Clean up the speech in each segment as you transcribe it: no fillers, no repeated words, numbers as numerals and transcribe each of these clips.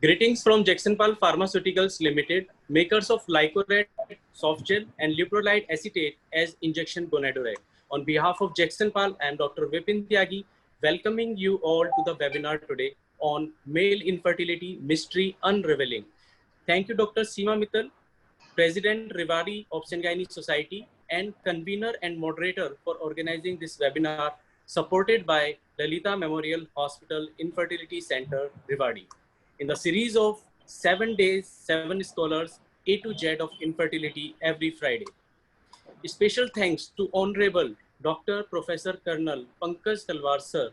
Greetings from Jacksonpal Pharmaceuticals Limited, makers of Lycored softgel and leuprolide acetate as injection gonadoride. On behalf of Jacksonpal, I am Dr. Vipin Tyagi, welcoming you all to the webinar today on male infertility mystery unraveling. Thank you, Dr. Seema Mittal, President Rewari Obstetric Society and convener and moderator for organizing this webinar, supported by Lalita Memorial Hospital Infertility Center, Rewari. In the series of 7 days, 7 scholars, A to Z of infertility every Friday. Special thanks to Honorable Dr. Professor Colonel Pankaj Talwar Sir,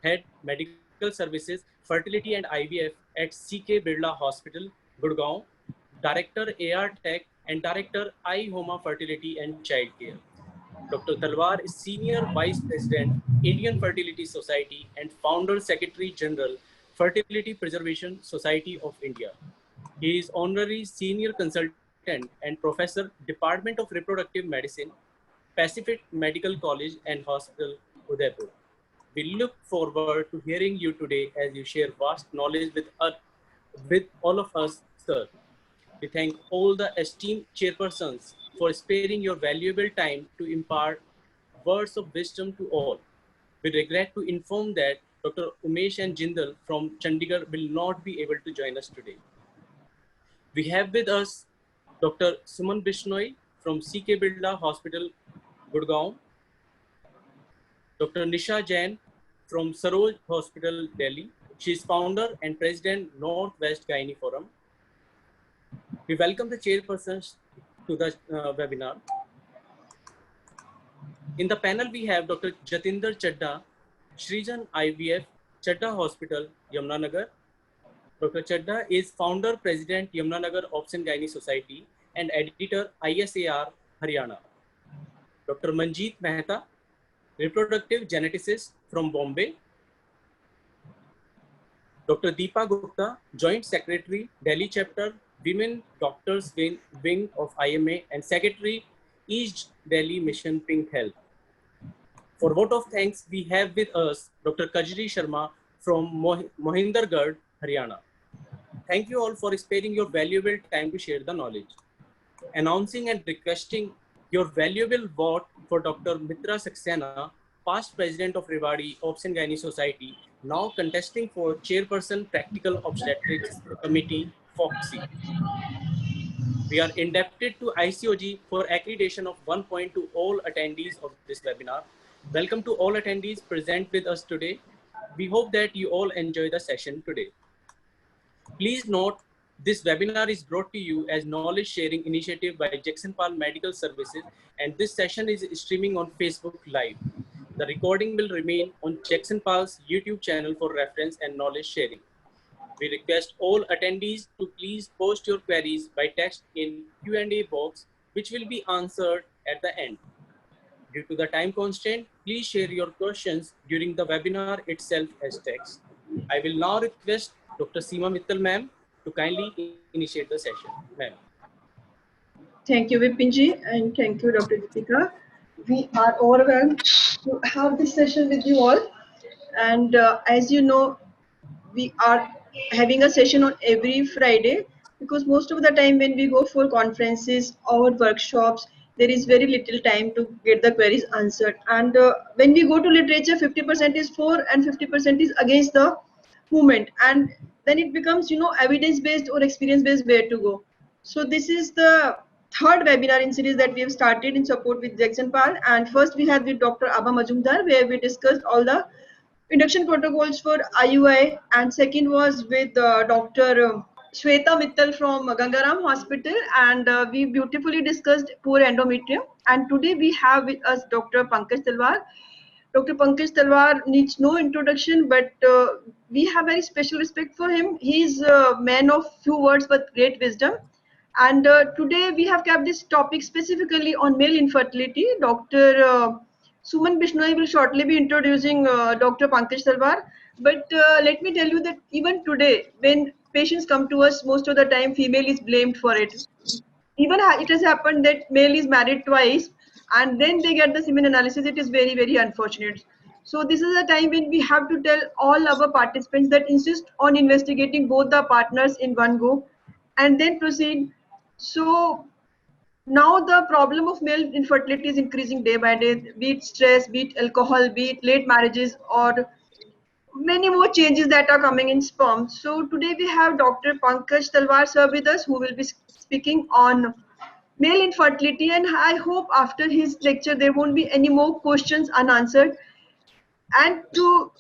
Head Medical Services, Fertility and IVF at CK Birla Hospital, Gurgaon, Director AR Tech and Director iHoma Fertility and Childcare. Dr. Talwar is Senior Vice President, Indian Fertility Society and Founder Secretary General, Fertility Preservation Society of India. He is Honorary Senior Consultant and Professor, Department of Reproductive Medicine, Pacific Medical College and Hospital, Udaipur. We look forward to hearing you today as you share vast knowledge with all of us, sir. We thank all the esteemed chairpersons for sparing your valuable time to impart words of wisdom to all. We regret to inform that Dr. Umesh and Jindal from Chandigarh will not be able to join us today. We have with us Dr. Suman Bishnoi from CK Birla Hospital, Gurgaon, Dr. Nisha Jain from Saroj Hospital, Delhi. She is founder and president, Northwest Gynae Forum. We welcome the chairpersons to the webinar. In the panel, we have Dr. Jatinder Chadda, Shrijan IVF, Chadda Hospital, Yamunanagar. Dr. Chadda is founder, president, Yamunanagar Obstetric Society and editor, ISAR, Haryana. Dr. Manjeet Mehta, reproductive geneticist from Bombay. Dr. Deepa Gupta, joint secretary, Delhi chapter, Women Doctors Wing of IMA and secretary, East Delhi Mission Pink Health. For vote of thanks, we have with us Dr. Kajri Sharma from Mohindergarh, Haryana. Thank you all for sparing your valuable time to share the knowledge. Announcing and requesting your valuable vote for Dr. Mitra Saxena, past president of Rewari Obstetric Society, now contesting for chairperson Practical Obstetrics Committee, FOXY. We are indebted to ICOG for accreditation of 1 point to all attendees of this webinar. Welcome to all attendees present with us today. We hope that you all enjoy the session today. Please note, this webinar is brought to you as knowledge sharing initiative by Jacksonpal Medical Services, and this session is streaming on Facebook Live. The recording will remain on Jacksonpal's YouTube channel for reference and knowledge sharing. We request all attendees to please post your queries by text in Q&A box, which will be answered at the end. Due to the time constraint, please share your questions during the webinar itself as text. I will now request Dr. Seema Mittal ma'am to kindly initiate the session. Ma'am. Thank you, Vipinji, and thank you, Dr. Deepika. We are overwhelmed to have this session with you all. And as you know, we are having a session on every Friday because most of the time when we go for conferences or workshops, there is very little time to get the queries answered. And when we go to literature, 50% is for and 50% is against the movement. And then it becomes, evidence-based or experience-based where to go. So this is the third webinar in series that we have started in support with Jacksonpal. And first we had with Dr. Abha Majumdar, where we discussed all the induction protocols for IUI, and second was with Dr. Shweta Mittal from Gangaram Hospital, and we beautifully discussed poor endometrium. And today we have with us Dr. Pankaj Talwar. Dr. Pankaj Talwar needs no introduction, but we have very special respect for him. He is a man of few words but great wisdom. And today we have kept this topic specifically on male infertility. Dr. Suman Bishnoi will shortly be introducing Dr. Pankaj Talwar. But let me tell you that even today, when patients come to us, most of the time female is blamed for it. Even it has happened that male is married twice and then they get the semen analysis. It is very, very unfortunate. So this is a time when we have to tell all our participants that insist on investigating both the partners in one go and then proceed. So now the problem of male infertility is increasing day by day, be it stress, be it alcohol, be it late marriages, or many more changes that are coming in sperm. So today we have Dr. Pankaj Talwar sir with us, who will be speaking on male infertility, and I hope after his lecture there won't be any more questions unanswered. And to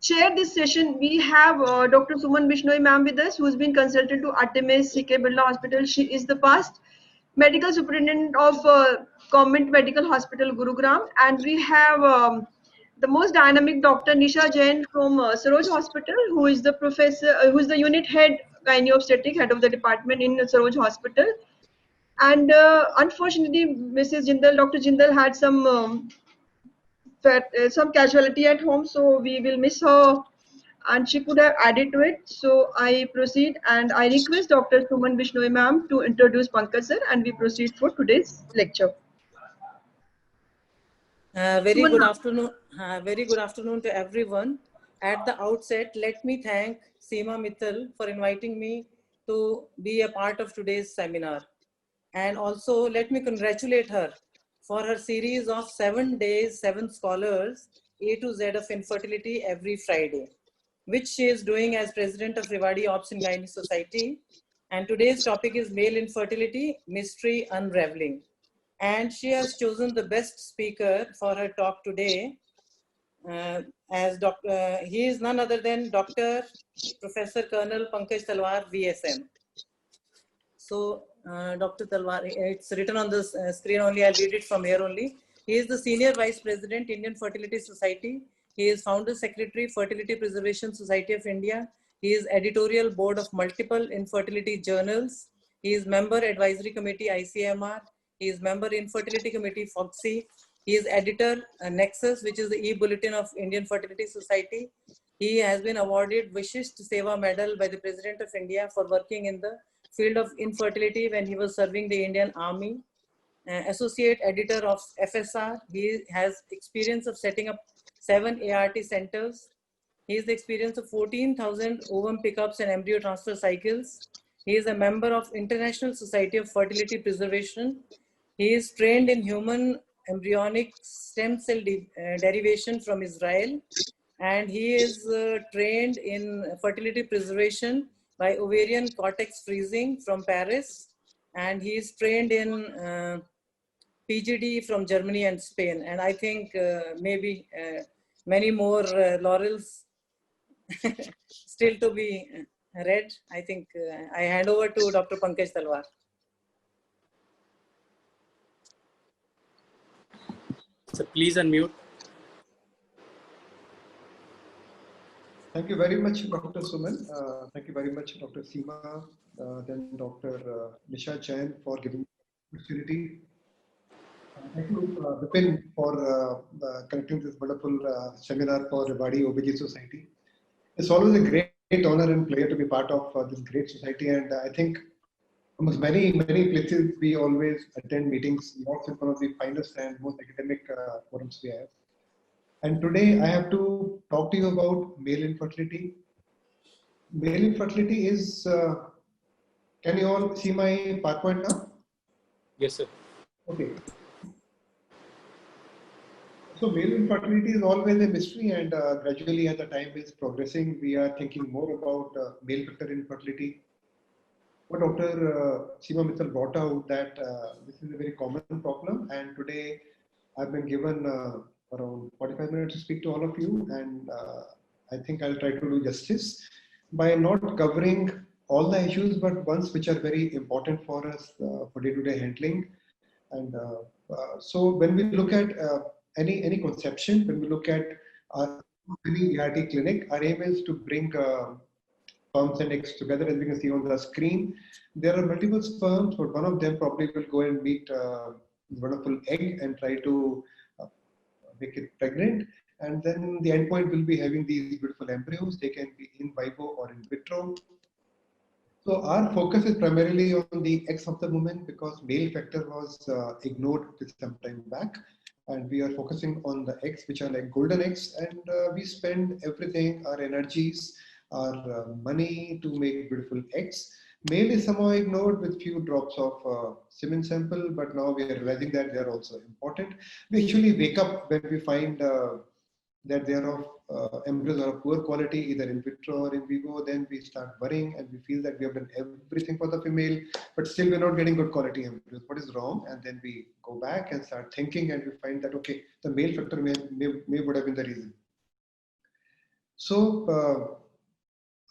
chair this session, we have Dr. Suman Bishnoi ma'am with us, who has been consultant to Artemis CK Birla Hospital. She is the past medical superintendent of Government Medical Hospital Gurugram, and we have the most dynamic Dr. Nisha Jain from Saroj Hospital, who is the professor, who is the unit head, gynae obstetric head of the department in Saroj Hospital. And unfortunately, Mrs. Jindal, Dr. Jindal had some casualty at home, so we will miss her, and she could have added to it. So I proceed and I request Dr. Suman Bishnoi ma'am to introduce Pankaj sir, and we proceed for today's lecture. Very good afternoon. Very good afternoon to everyone. At the outset, let me thank Seema Mittal for inviting me to be a part of today's seminar. And also let me congratulate her for her series of 7 days, 7 scholars, A to Z of infertility every Friday, which she is doing as president of Rewari Obs and Gynae Society. And today's topic is male infertility, mystery unraveling. And she has chosen the best speaker for her talk today he is none other than Dr. Professor Colonel Pankaj Talwar, VSM. So Dr. Talwar, it's written on the screen only, I'll read it from here only. He is the Senior Vice President, Indian Fertility Society. He is Founder Secretary, Fertility Preservation Society of India. He is Editorial Board of multiple infertility journals. He is Member Advisory Committee, ICMR. He is Member Infertility Committee, FOGSI. He is Editor, Nexus, which is the e-bulletin of Indian Fertility Society. He has been awarded Vishisht Seva Medal by the President of India for working in the field of infertility when he was serving the Indian Army. Associate Editor of FSR. He has experience of setting up 7 ART centers. He has the experience of 14,000 ovum pickups and embryo transfer cycles. He is a member of International Society of Fertility Preservation. He is trained in human embryonic stem cell derivation from Israel. And he is trained in fertility preservation by ovarian cortex freezing from Paris. And he is trained in PGD from Germany and Spain. And I think maybe many more laurels still to be read. I think I hand over to Dr. Pankaj Talwar. So please unmute. Thank you very much, Dr. Suman. Thank you very much, Dr. Seema, then Dr. Nisha Jain for giving the opportunity. Thank you, Vipin, for connecting this wonderful seminar for Rewari OBG Society. It's always a great honor and pleasure to be part of this great society, and I think almost many places we always attend meetings. Yours is one of the finest and most academic forums we have. And today I have to talk to you about male infertility. Male infertility is, can you all see my PowerPoint now? Yes, sir. Okay. So male infertility is always a mystery, and gradually as the time is progressing, we are thinking more about male factor infertility. What Dr. Seema Mittal brought out that this is a very common problem, and today I've been given around 45 minutes to speak to all of you, and I think I'll try to do justice by not covering all the issues, but ones which are very important for us for day-to-day handling. And so when we look at any conception, when we look at any ERT clinic, our aim is to bring sperms and eggs together, as we can see on the screen. There are multiple sperms, but one of them probably will go and meet wonderful egg and try to make it pregnant. And then the endpoint will be having these beautiful embryos. They can be in vivo or in vitro. So our focus is primarily on the X of the woman because male factor was ignored some time back. and we are focusing on the eggs, which are like golden eggs, and we spend everything, our energies, our money to make beautiful eggs. Male is somehow ignored with few drops of semen sample, but now we are realizing that they are also important. We actually wake up when we find that they are of embryos are of poor quality, either in vitro or in vivo. Then we start worrying and we feel that we have done everything for the female, but still we're not getting good quality embryos. What is wrong? And then we go back and start thinking, and we find that okay, the male factor may would have been the reason. So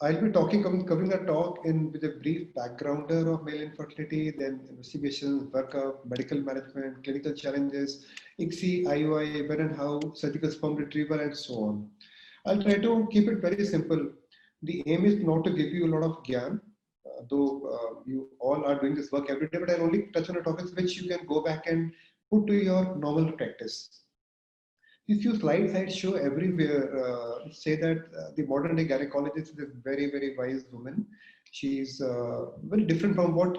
I'll be covering the talk with a brief backgrounder of male infertility, then investigations, workup, medical management, clinical challenges, ICSI, IUI, when and how, surgical sperm retrieval, and so on. I'll try to keep it very simple. The aim is not to give you a lot of gyan, though you all are doing this work every day, but I'll only touch on the topics which you can go back and put to your normal practice. These few slides I show everywhere say that the modern day gynecologist is a very, very wise woman. She's very different from what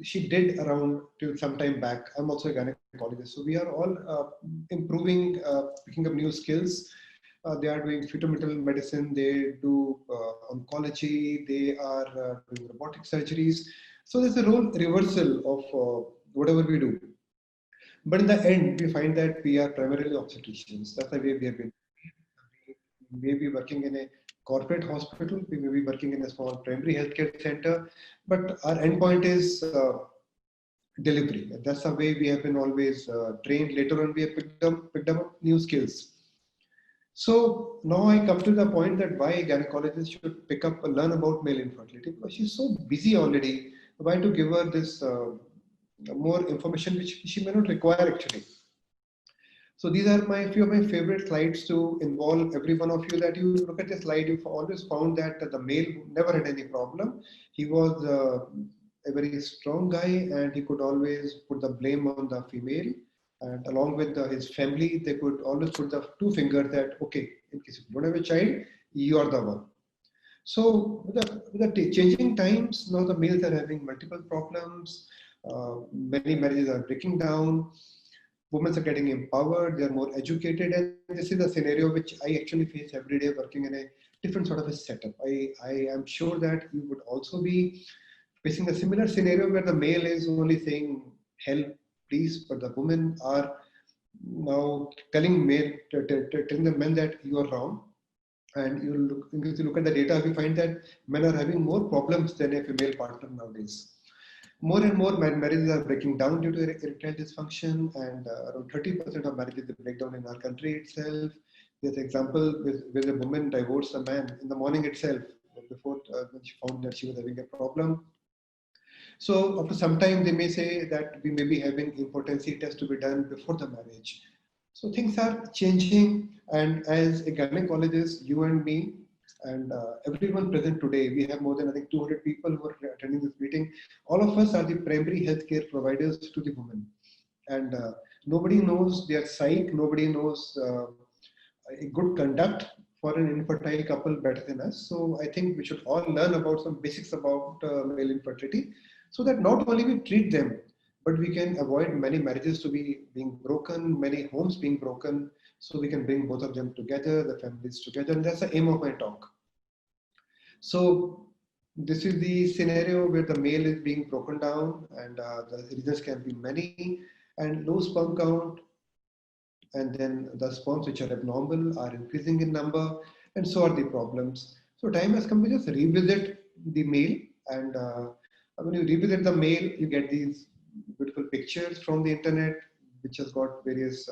she did around till some time back. I'm also a gynecologist. So we are all improving, picking up new skills. They are doing fetal medicine, they do oncology, they are doing robotic surgeries. So there's a role reversal of whatever we do. But in the end, we find that we are primarily obstetricians. That's the way we have been. We may be working in a corporate hospital, we may be working in a small primary healthcare center, but our endpoint is delivery. That's the way we have been always trained. Later on, we have picked up new skills. So now I come to the point that why a gynecologist should pick up and learn about male infertility, because she's so busy already. Why to give her this more information which she may not require actually. So these are few of my favorite slides to involve every one of you. That you look at the slide, you've always found that the male never had any problem. He was a very strong guy, and he could always put the blame on the female. And along with his family, they could always put the two fingers that, okay, in case you don't have a child, you are the one. So with the changing times, now the males are having multiple problems. Many marriages are breaking down. Women are getting empowered. They are more educated, and this is a scenario which I actually face every day working in a different sort of a setup. I am sure that you would also be facing a similar scenario where the male is only saying help, please, but the women are now telling the men that you are wrong. And if you look at the data, we find that men are having more problems than a female partner nowadays. More and more marriages are breaking down due to erectile dysfunction, and around 30% of marriages break down in our country itself. There's an example where a woman divorced a man in the morning itself before when she found that she was having a problem. So after some time, they may say that we may be having impotency test to be done before the marriage. So things are changing, and as a gynecologist, you and me, and everyone present today, we have more than I think 200 people who are attending this meeting. All of us are the primary healthcare providers to the women, and nobody knows their psyche, nobody knows a good conduct for an infertile couple better than us. So I think we should all learn about some basics about male infertility, so that not only we treat them, but we can avoid many marriages to be being broken, many homes being broken, so we can bring both of them together, the families together, and that's the aim of my talk. So this is the scenario where the male is being broken down, and the reasons can be many, and low sperm count, and then the sperms which are abnormal are increasing in number, and so are the problems. So time has come to just revisit the male, and when you revisit the male, you get these beautiful pictures from the internet, which has got various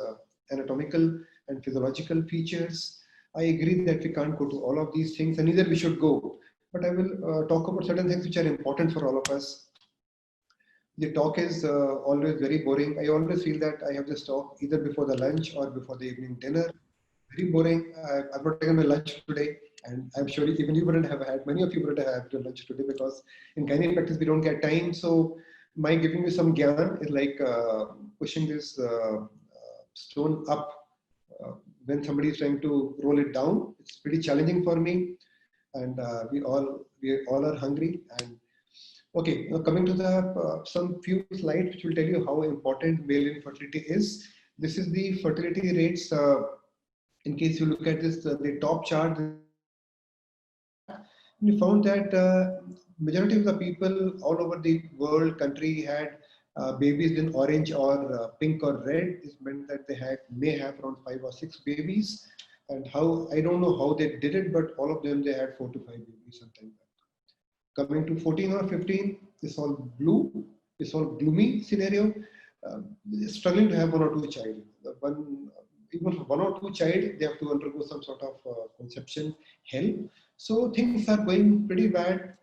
anatomical and physiological features. I agree that we can't go to all of these things, and neither we should go. But I will talk about certain things which are important for all of us. The talk is always very boring. I always feel that I have this talk either before the lunch or before the evening dinner. Very boring. I've not taken my lunch today, and I'm sure even you wouldn't have had, many of you wouldn't have had your lunch today, because in gynae practice we don't get time. So my giving you some gyan is like pushing this stone up when somebody is trying to roll it down. It's pretty challenging for me, and we all are hungry. And okay, now coming to the some few slides which will tell you how important male infertility is. This is the fertility rates. In case you look at this, the top chart, we found that majority of the people all over the world country had babies in orange or pink or red. This meant that they may have around 5 or 6 babies. And how, I don't know how they did it, but all of them, they had 4 to 5 babies sometimes. Coming to 14 or 15, it's all blue, it's all gloomy scenario. Struggling to have 1 or 2 child. Even for 1 or 2 child, they have to undergo some sort of conception help. So things are going pretty bad.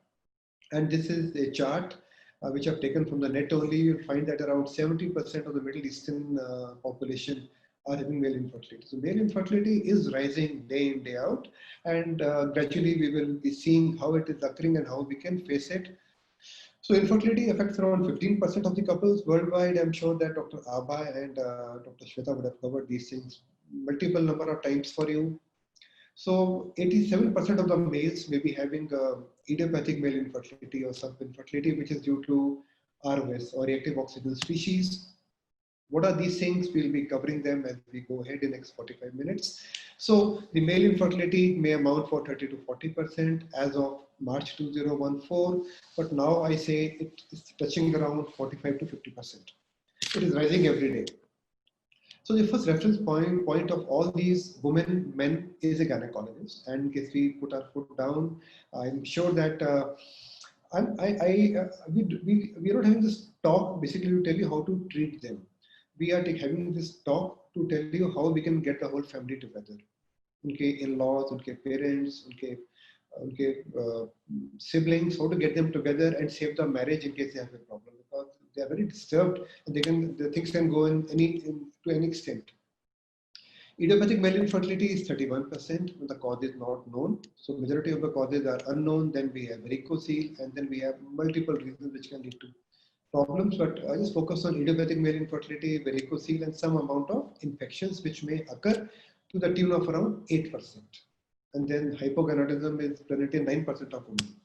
And this is a chart which I've taken from the net only. You'll find that around 70% of the Middle Eastern population are having male infertility. So male infertility is rising day in, day out. And gradually we will be seeing how it is occurring and how we can face it. So infertility affects around 15% of the couples worldwide. I'm sure that Dr. Abhay and Dr. Shweta would have covered these things multiple number of times for you. So 87% of the males may be having idiopathic male infertility or subinfertility, which is due to ROS or reactive oxygen species. What are these things? We'll be covering them as we go ahead in the next 45 minutes. So the male infertility may amount for 30 to 40% as of March 2014, but now I say it is touching around 45 to 50%. It is rising every day. So the first reference point of all these women, men is a gynecologist. And in case we put our foot down, I'm sure that we are not having this talk basically to tell you how to treat them. We are having this talk to tell you how we can get the whole family together. Unke in-laws, unke parents, unke siblings, how to get them together and save the marriage in case they have a problem, because they are very disturbed and the things can go to any extent. Idiopathic male infertility is 31% when the cause is not known. So majority of the causes are unknown. Then we have varicocele, and then we have multiple reasons which can lead to problems. But I just focus on idiopathic male infertility, varicocele, and some amount of infections which may occur to the tune of around 8%. And then hypogonadism is present in 9% of women.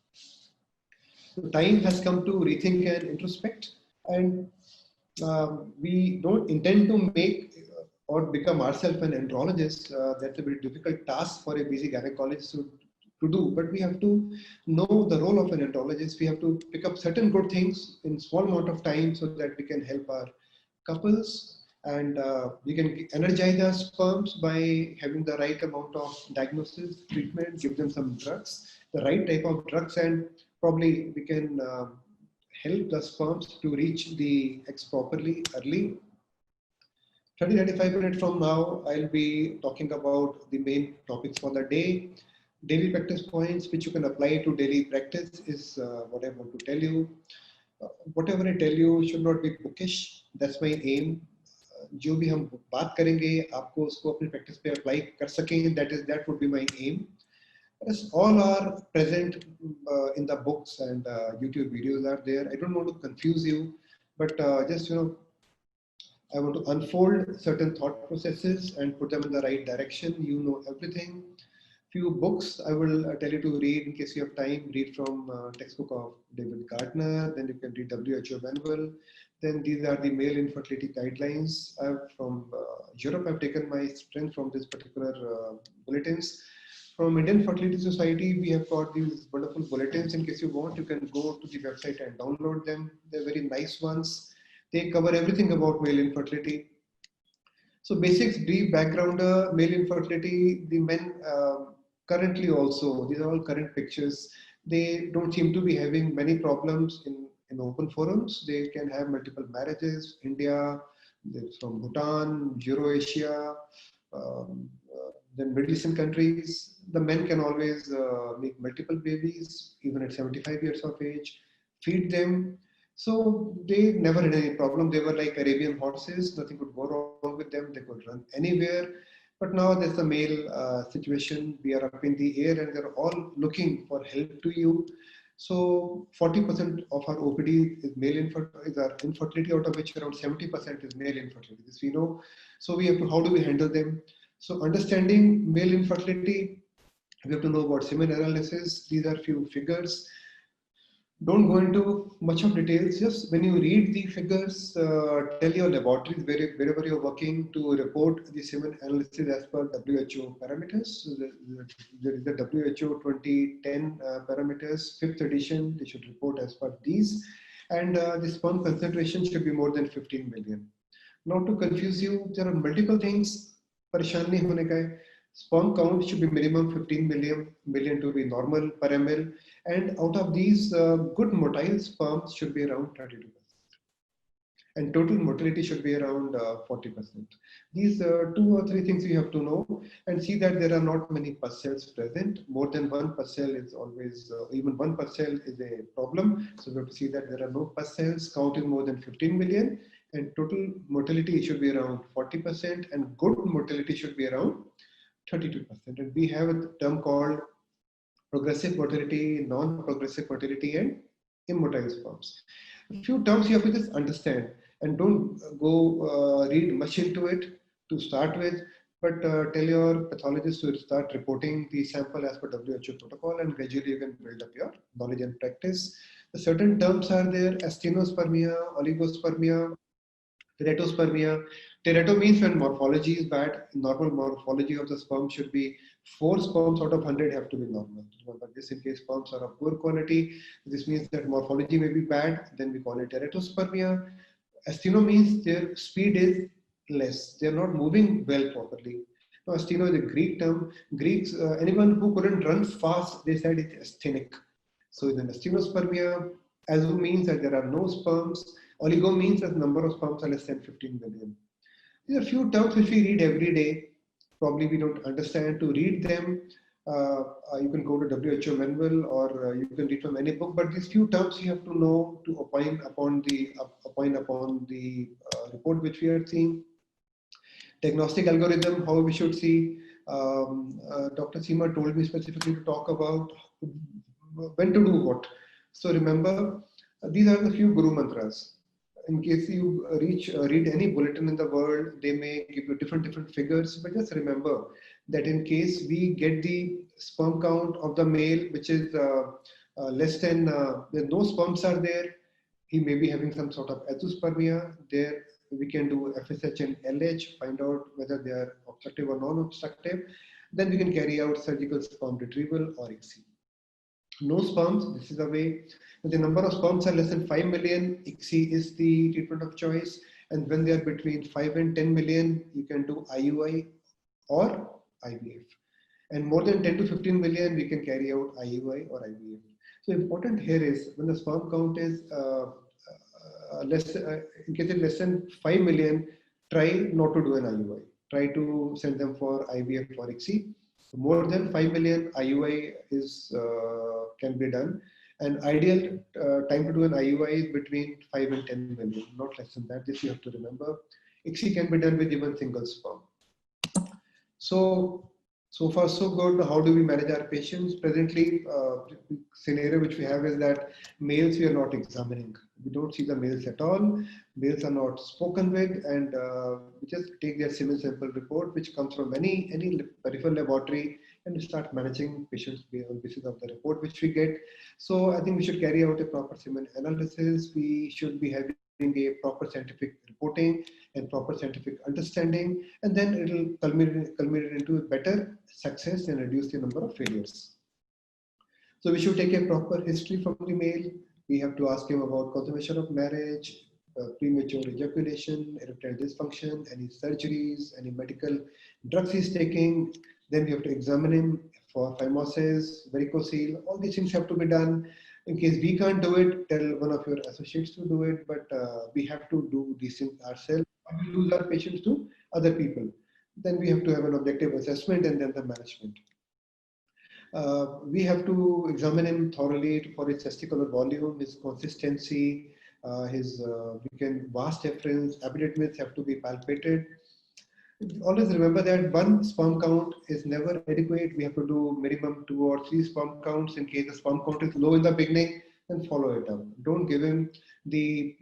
So time has come to rethink and introspect, and we don't intend to make or become ourselves an andrologist. That's a very difficult task for a busy gynecologist to do, but we have to know the role of an andrologist. We have to pick up certain good things in small amount of time so that we can help our couples, and we can energize our sperms by having the right amount of diagnosis, treatment, give them some drugs, the right type of drugs, and probably we can help the sperms to reach the eggs properly early. 30-35 minutes from now, I'll be talking about the main topics for the day. Daily practice points which you can apply to daily practice is what I want to tell you. Whatever I tell you should not be bookish. That's my aim. जो भी हम बात करेंगे आपको उसको अपनी practice पे apply कर सकें. That would be my aim. As all are present in the books and YouTube videos are there. I don't want to confuse you, but just I want to unfold certain thought processes and put them in the right direction. You know everything. Few books I will tell you to read in case you have time. Read from textbook of David Gardner. Then you can read WHO manual. Then these are the male infertility guidelines. From Europe, I've taken my strength from this particular bulletins. From Indian Fertility Society, we have got these wonderful bulletins. In case you want, you can go to the website and download them. They're very nice ones. They cover everything about male infertility. So basics, brief background, male infertility, the men currently also, these are all current pictures. They don't seem to be having many problems in open forums. They can have multiple marriages. India, from Bhutan, Eurasia, then Middle Eastern countries. The men can always make multiple babies, even at 75 years of age, feed them. So they never had any problem. They were like Arabian horses. Nothing could go wrong with them. They could run anywhere. But now there's the male situation. We are up in the air and they're all looking for help to you. So 40% of our OPD is male infertility, out of which around 70% is male infertility. This we know. So we have to, how do we handle them? So understanding male infertility, we have to know about semen analysis. These are few figures. Don't go into much of details. Just when you read the figures, tell your laboratories wherever you're working to report the semen analysis as per WHO parameters. So there is the WHO 2010 parameters, 5th edition. They should report as per these, and the sperm concentration should be more than 15 million. Not to confuse you, there are multiple things. परेशान नहीं होने का है. Sperm count should be minimum 15 million to be normal per ml, and out of these, good motile sperms should be around 32%, and total motility should be around 40%. These 2 or 3 things you have to know, and see that there are not many pus cells present. More than 1 pus cell is always, even 1 pus cell is a problem. So we have to see that there are no pus cells. Count is more than 15 million, and total motility should be around 40%, and good motility should be around 32%. And we have a term called progressive motility, non-progressive motility, and immotile sperms. A few terms you have to just understand, and don't go read much into it to start with, but tell your pathologist to start reporting the sample as per WHO protocol, and gradually you can build up your knowledge and practice. The certain terms are there: asthenospermia, oligospermia, teratospermia. Terato means when morphology is bad. Normal morphology of the sperm should be 4 sperms out of 100 have to be normal. Remember this, in case sperms are of poor quality. This means that morphology may be bad. Then we call it teratospermia. Astheno means their speed is less. They are not moving well properly. Now, astheno is a Greek term. Greeks, anyone who couldn't run fast, they said it's asthenic. So it's an asthenospermia. Azo means that there are no sperms. Oligo means that number of sperms are less than 15 million. These are few terms which we read every day. Probably we don't understand. To read them, you can go to WHO manual, or you can read from any book. But these few terms you have to know to opine upon the report which we are seeing. Diagnostic algorithm, how we should see. Dr. Seema told me specifically to talk about when to do what. So remember, these are the few guru mantras. In case you read any bulletin in the world, they may give you different figures, but just remember that in case we get the sperm count of the male, which is less than, no sperms are there, he may be having some sort of azoospermia. There we can do FSH and LH, find out whether they are obstructive or non-obstructive. Then we can carry out surgical sperm retrieval or ICSI. No sperms, this is the way. When the number of sperms are less than 5 million, ICSI is the treatment of choice. And when they are between 5 and 10 million, you can do IUI or IVF. And more than 10 to 15 million, we can carry out IUI or IVF. So important here is when the sperm count is in case it's less than 5 million, try not to do an IUI. Try to send them for IVF or ICSI. More than 5 million, IUI is can be done, and ideal time to do an IUI is between 5 and 10 million, not less than that. This you have to remember. ICSI can be done with even single sperm. So far so good. How do we manage our patients? Presently, scenario which we have is that males we are not examining. We don't see the males at all. Males are not spoken with, and we just take their semen sample report, which comes from any peripheral laboratory, and we start managing patients on basis of the report which we get. So I think we should carry out a proper semen analysis. We should be having a proper scientific reporting and proper scientific understanding, and then it will culminate into a better success and reduce the number of failures. So we should take a proper history from the male. We have to ask him about consummation of marriage, premature ejaculation, erectile dysfunction, any surgeries, any medical drugs he's taking. Then we have to examine him for phimosis, varicocele. All these things have to be done. In case we can't do it, tell one of your associates to do it, but we have to do these things ourselves. We lose our patients to other people. Then we have to have an objective assessment and then the management. We have to examine him thoroughly for his testicular volume, his consistency, his vas deferens, epididymis have to be palpated. Always remember that one sperm count is never adequate. We have to do minimum 2 or 3 sperm counts. In case the sperm count is low in the beginning, then follow it up. Don't give him the,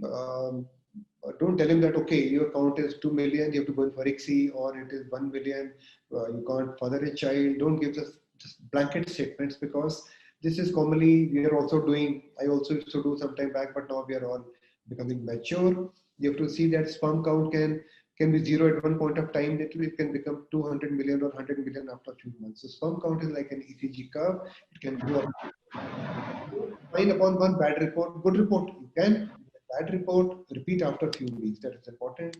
don't tell him that, okay, your count is 2 million, you have to go in for ICSI, or it is 1 million, you can't father a child. Don't give just blanket statements, because This is commonly we are also doing. I also used to do some time back, but now we are all becoming mature. You have to see that sperm count can be zero at one point of time. It can become 200 million or 100 million after a few months. So sperm count is like an ECG curve. It can go up. Find upon one bad report, good report. You can bad report. Repeat after a few weeks. That is important.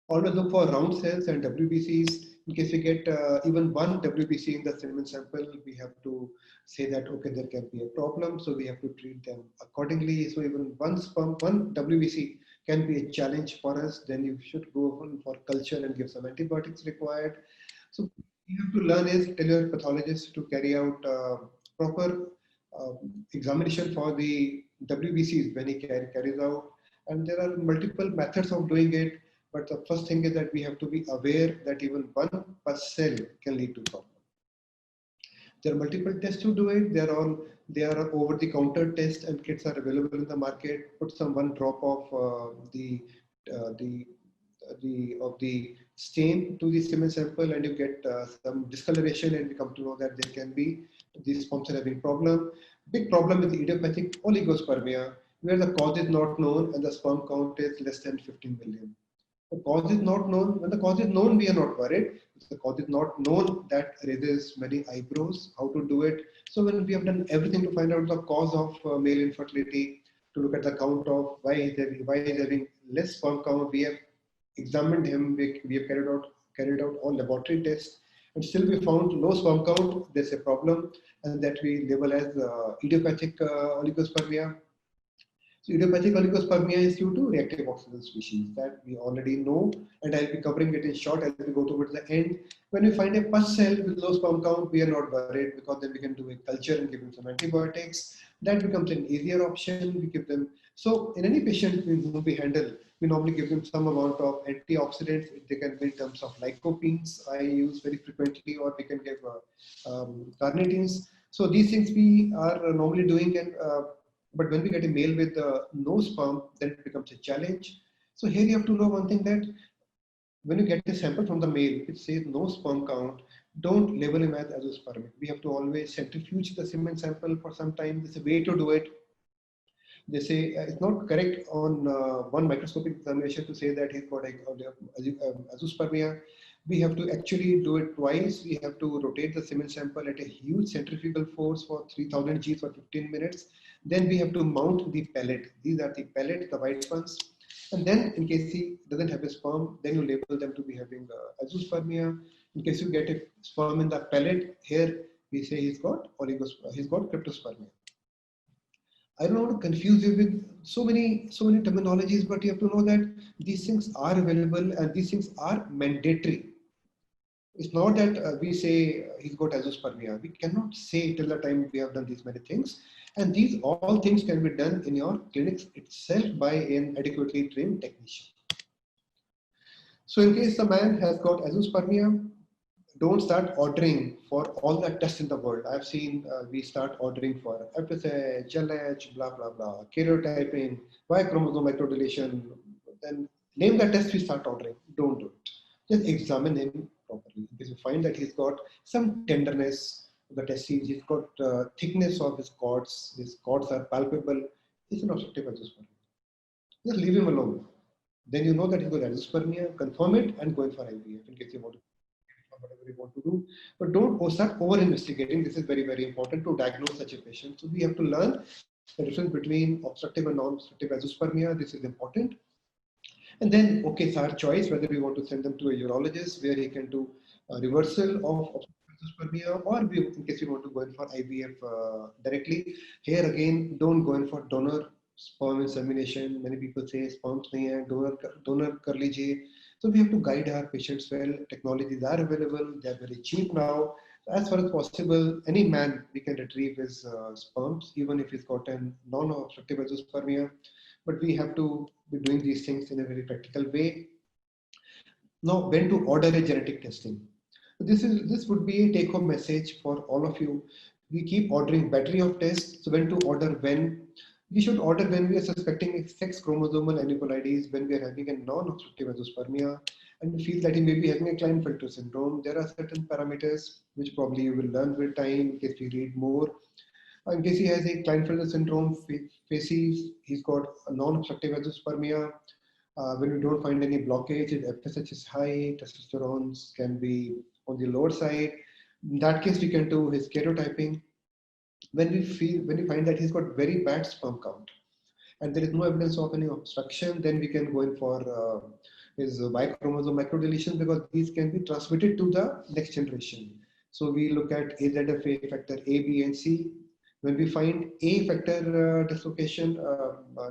Always look for round cells and WBCs. In case we get even one WBC in the semen sample, we have to say that, okay, there can be a problem. So we have to treat them accordingly. So even one WBC can be a challenge for us. Then you should go for culture and give some antibiotics required. So you have to learn is tell your pathologist to carry out proper examination for the WBCs when he carries out. And there are multiple methods of doing it. But the first thing is that we have to be aware that even one pus cell can lead to problem. There are multiple tests to do it. They are over-the-counter tests, and kits are available in the market. Put some one drop of the stain to the semen sample, and you get some discoloration, and we come to know that there can be these sperms are having problem. Big problem is idiopathic oligospermia, where the cause is not known and the sperm count is less than 15 million. The cause is not known. When the cause is known, we are not worried. If the cause is not known, that raises many eyebrows. How to do it? So when we have done everything to find out the cause of male infertility, to look at the count of why he's having less sperm count, we have examined him. We have carried out all laboratory tests, and still we found low sperm count. There's a problem, and that we label as idiopathic oligospermia. So idiopathic oligospermia is due to reactive oxygen species that we already know, and I'll be covering it in short as we go towards the end. When we find a pus cell with low sperm count, we are not worried because then we can do a culture and give them some antibiotics. That becomes an easier option. We give them, so in any patient whom we handle, we normally give them some amount of antioxidants. They can be in terms of lycopenes I use very frequently, or we can give carnitines. So these things we are normally doing, and but when we get a male with no sperm, then it becomes a challenge. So here you have to know one thing, that when you get a sample from the male, it says no sperm count, don't label him as azoospermic. We have to always centrifuge the semen sample for some time. There's a way to do it. They say it's not correct on one microscopic examination to say that he's got azoospermia. We have to actually do it twice. We have to rotate the semen sample at a huge centrifugal force for 3000 Gs for 15 minutes. Then we have to mount the pellet. These are the pellet, the white ones. And then in case he doesn't have a sperm, then you label them to be having azoospermia. In case you get a sperm in the pellet, here we say he's got cryptospermia. I don't want to confuse you with so many terminologies, but you have to know that these things are available and these things are mandatory. It's not that we say he's got azoospermia. We cannot say till the time we have done these many things. And these all things can be done in your clinics itself by an adequately trained technician. So in case the man has got azoospermia, don't start ordering for all the tests in the world. I've seen we start ordering for FSH, LH, blah, blah, blah, karyotyping, Y chromosome microdeletion. Then name the test we start ordering. Don't do it. Just examine him properly. Because you find that he's got some tenderness of the testes, he's got thickness of his cords are palpable. He's an obstructive azoospermia. Just leave him alone. Then you know that he's got azoospermia, confirm it and go in for IVF in case you want to. Whatever you want to do, but don't start over investigating. This is very, very important to diagnose such a patient. So we have to learn the difference between obstructive and non-obstructive azoospermia. This is important. And then, okay, it's our choice whether we want to send them to a urologist where he can do a reversal of obstructive azoospermia, or in case you want to go in for IVF directly. Here again, don't go in for donor sperm insemination. Many people say sperms nahi hai, donor kar lijiye. So we have to guide our patients well. Technologies are available. They are very cheap now. As far as possible, any man, we can retrieve his sperms, even if he's got a non-obstructive azoospermia. But we have to be doing these things in a very practical way. Now, when to order a genetic testing? This would be a take-home message for all of you. We keep ordering battery of tests. So when to order when? We should order when we are suspecting sex chromosomal aneuploidies, when we are having a non-obstructive azoospermia, and we feel that he may be having a Klinefelter syndrome, there are certain parameters which probably you will learn with time in case we read more. In case he has a Klinefelter syndrome, facies, he's got a non-obstructive azoospermia. When we don't find any blockage, his FSH is high, testosterone can be on the lower side. In that case, we can do his karyotyping. When we find that he's got very bad sperm count and there is no evidence of any obstruction, then we can go in for his Y chromosome microdeletion, because these can be transmitted to the next generation. So we look at AZFA factor A, B, and C. When we find A factor dislocation,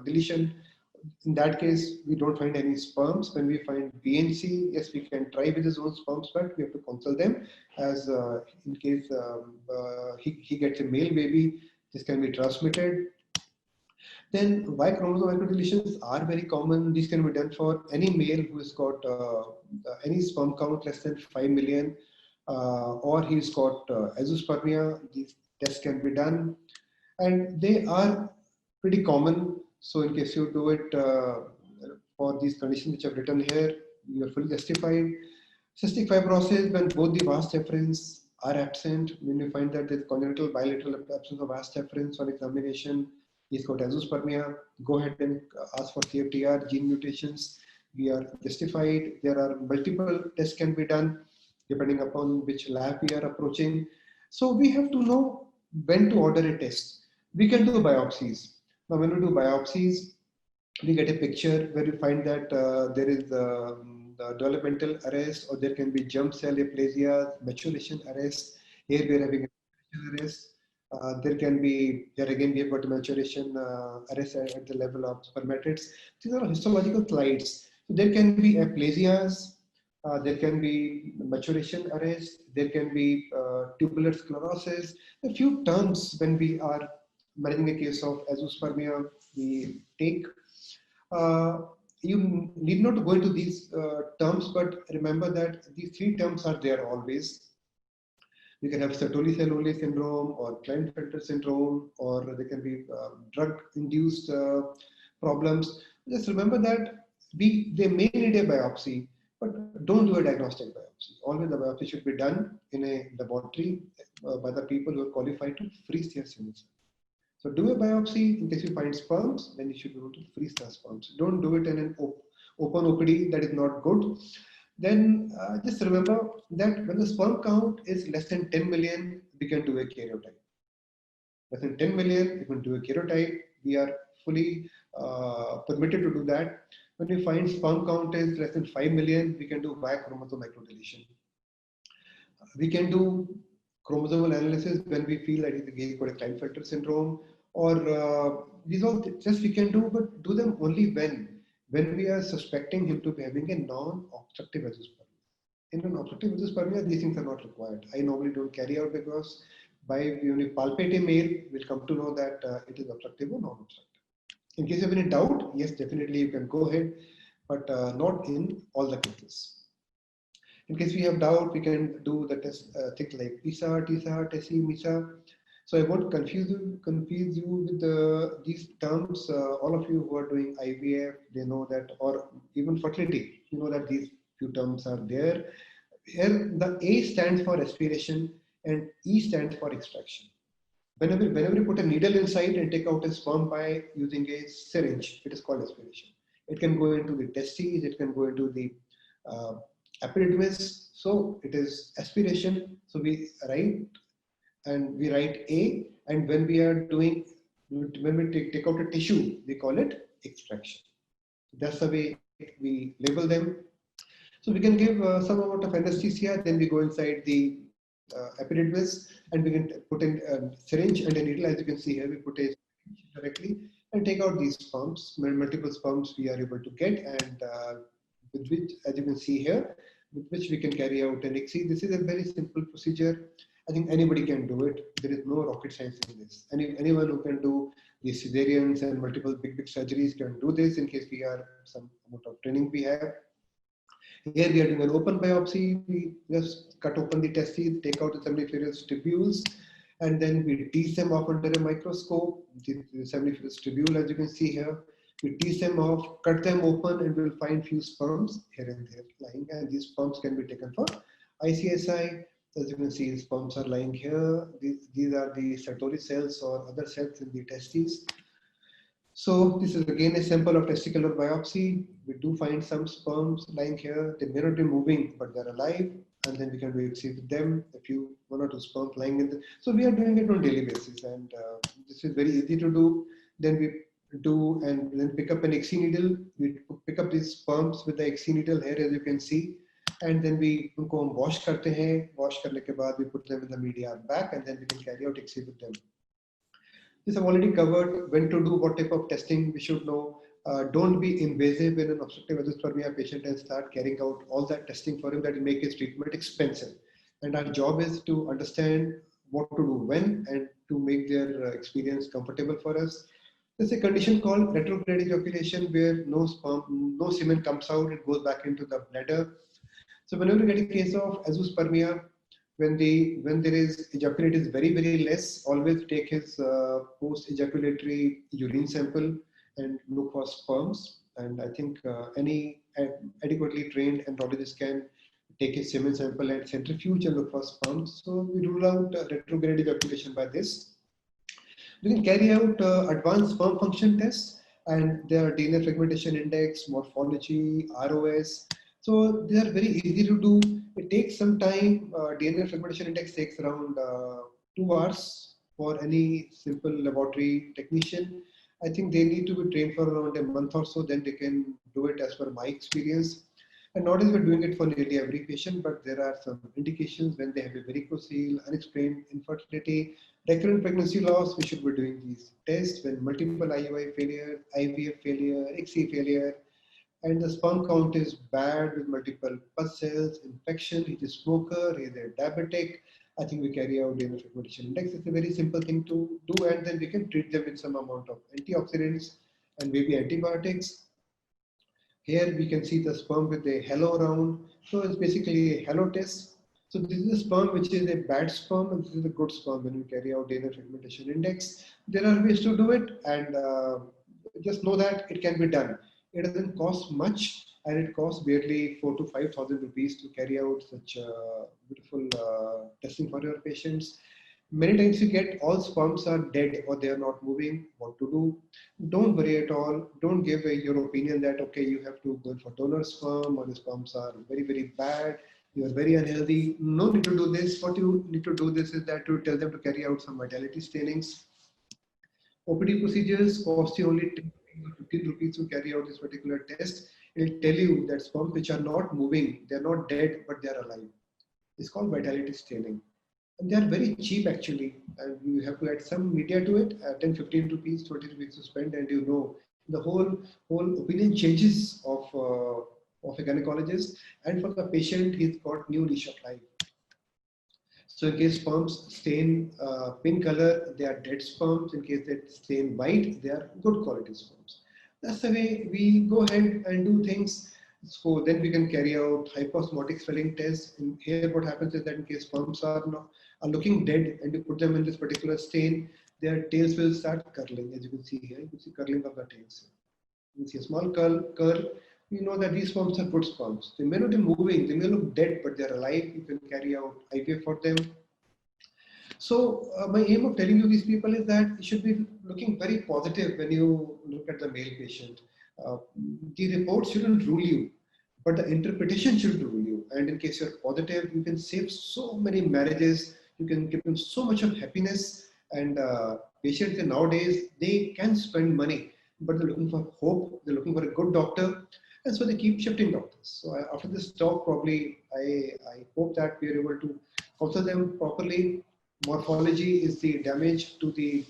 deletion, in that case, we don't find any sperms. When we find B and C, yes, we can try with his own sperms, but we have to consult them as in case he gets a male baby, this can be transmitted. Then Y chromosome microdeletions are very common. These can be done for any male who has got any sperm count less than 5 million, or he's got azoospermia. These tests can be done, and they are pretty common. So in case you do it for these conditions which I've written here, you are fully justified. Cystic fibrosis, when both the vas deferens are absent, when you find that there's congenital bilateral absence of vas deferens on examination, he's got azoospermia, go ahead and ask for CFTR, gene mutations. We are justified. There are multiple tests can be done depending upon which lab we are approaching. So we have to know when to order a test. We can do biopsies. Now, when we do biopsies, we get a picture where we find that there is the developmental arrest, or there can be germ cell aplasia, maturation arrest. Here we are having a maturation arrest. There can be, here again, we have got a maturation arrest at the level of spermatids. These are histological slides. So there can be aplasias, there can be maturation arrest, there can be tubular sclerosis. A few terms when we are managing a case of azoospermia, we take. You need not go into these terms, but remember that these three terms are there always. You can have Sertoli-Celloli syndrome or Klinefelter syndrome, or there can be drug-induced problems. Just remember that they may need a biopsy, but don't do a diagnostic biopsy. Always the biopsy should be done in a laboratory by the people who are qualified to freeze their cells. So do a biopsy. In case you find sperms, then you should be able to freeze the sperms. Don't do it in an open OPD. That is not good. Then just remember that when the sperm count is less than 10 million, we can do a karyotype. Less than 10 million, you can do a karyotype. We are fully permitted to do that. When we find sperm count is less than 5 million, we can do Y chromosome microdeletion. We can do chromosomal analysis when we feel that he's got a Klinefelter syndrome, or these all tests we can do, but do them only when we are suspecting him to be having a non-obstructive azoospermia. In an obstructive azoospermia, these things are not required. I normally don't carry out, because when we palpate a male, we'll come to know that it is obstructive or non-obstructive. In case you have any doubt, yes, definitely you can go ahead, but not in all the cases. In case we have doubt, we can do the test, things like PISA, TISA, TESI, MISA. So I won't confuse you with these terms. All of you who are doing IVF, they know that, or even fertility, you know that these few terms are there. Here, the A stands for aspiration and E stands for extraction. Whenever you put a needle inside and take out a sperm by using a syringe, it is called aspiration. It can go into the testes, it can go into the epididymis. So it is aspiration. So we write A, and when we take out a tissue, we call it extraction. That's the way we label them. So we can give some amount of anesthesia, then we go inside the epididymis, and we can put in a syringe and a needle. As you can see here, we put a syringe directly and take out these sperms. Multiple sperms we are able to get, and with which, as you can see here, with which we can carry out an ICSI. This is a very simple procedure. I think anybody can do it. There is no rocket science in this. Anyone who can do the cesareans and multiple big surgeries can do this, in case we are some amount of training we have. Here we are doing an open biopsy. We just cut open the testes, take out the seminiferous tubules, and then we tease them off under a microscope. The seminiferous tubule, as you can see here, We tease them off, cut them open, and we'll find few sperms here and there lying. And these sperms can be taken for ICSI. As you can see, sperms are lying here. These are the Sartori cells or other cells in the testes. So this is again a sample of testicular biopsy. We do find some sperms lying here. They may not be moving, but they're alive. And then we can biopsy with them, one or two sperms lying in the. So we are doing it on daily basis, and this is very easy to do. Then we do and then pick up an XC needle. We pick up these sperms with the XC needle here, as you can see, and then we उनको हम wash करते हैं. Wash करने के बाद we put them in the media back, and then we can carry out XC with them. This I've already covered. When to do what type of testing we should know. Don't be invasive in an obstructive azoospermia patient and start carrying out all that testing for him. That will make his treatment expensive. And our job is to understand what to do when and to make their experience comfortable for us. There's a condition called retrograde ejaculation where no sperm, no semen comes out. It goes back into the bladder. So whenever you get a case of azoospermia, when there is ejaculate is very less, always take his post-ejaculatory urine sample and look for sperms. And I think any adequately trained embryologist can take a semen sample and centrifuge and look for sperms. So we rule out retrograde ejaculation by this. We can carry out advanced sperm function tests, and there are DNA fragmentation index, morphology, ROS. So they are very easy to do. It takes some time. DNA fragmentation index takes around 2 hours for any simple laboratory technician. I think they need to be trained for around a month or so, then they can do it as per my experience. And nowadays we're doing it for nearly every patient, but there are some indications when they have a varicocele, unexplained infertility, recurrent pregnancy loss, we should be doing these tests. When multiple IUI failure, IVF failure, ICSI failure, and the sperm count is bad with multiple pus cells, infection, he's a smoker, he's a diabetic, I think we carry out DNA fragmentation index. It's a very simple thing to do, and then we can treat them with some amount of antioxidants and maybe antibiotics. Here we can see the sperm with a halo around. So it's basically a halo test. So this is a sperm which is a bad sperm, and this is a good sperm when we carry out DNA fragmentation index. There are ways to do it, and just know that it can be done. It doesn't cost much, and it costs barely 4,000 to 5,000 rupees to carry out such beautiful testing for your patients. Many times you get all sperms are dead or they are not moving. What to do? Don't worry at all. Don't give your opinion that okay, you have to go for donor sperm or the sperms are very bad. You are very unhealthy. No need to do this. What you need to do this is that to tell them to carry out some vitality stainings. OPD procedures cost you only 15 rupees to carry out this particular test. It will tell you that sperms which are not moving, they are not dead, but they are alive. It's called vitality staining. And they are very cheap actually. And you have to add some media to it, 10, 15 rupees, 20 rupees to spend, and you know the whole opinion changes of a gynecologist. And for the patient, he's got new leash of life. So in case sperms stain pink color, they are dead sperms. In case they stain white, they are good quality sperms. That's the way we go ahead and do things. So then we can carry out hyposmotic swelling tests. And here what happens is that in case sperms are looking dead and you put them in this particular stain, their tails will start curling. As you can see here, you can see curling of the tails. You can see a small curl. You know that these sperms are good sperms. They may not be moving, they may look dead, but they're alive. You can carry out IVF for them. So my aim of telling you these people is that you should be looking very positive when you look at the male patient. The report shouldn't rule you, but the interpretation should rule you. And in case you're positive, you can save so many marriages. You can give them so much of happiness. And patients nowadays, they can spend money, but they're looking for hope. They're looking for a good doctor. And so they keep shifting doctors. So after this talk, probably I hope that we are able to counsel them properly. Morphology is the damage to the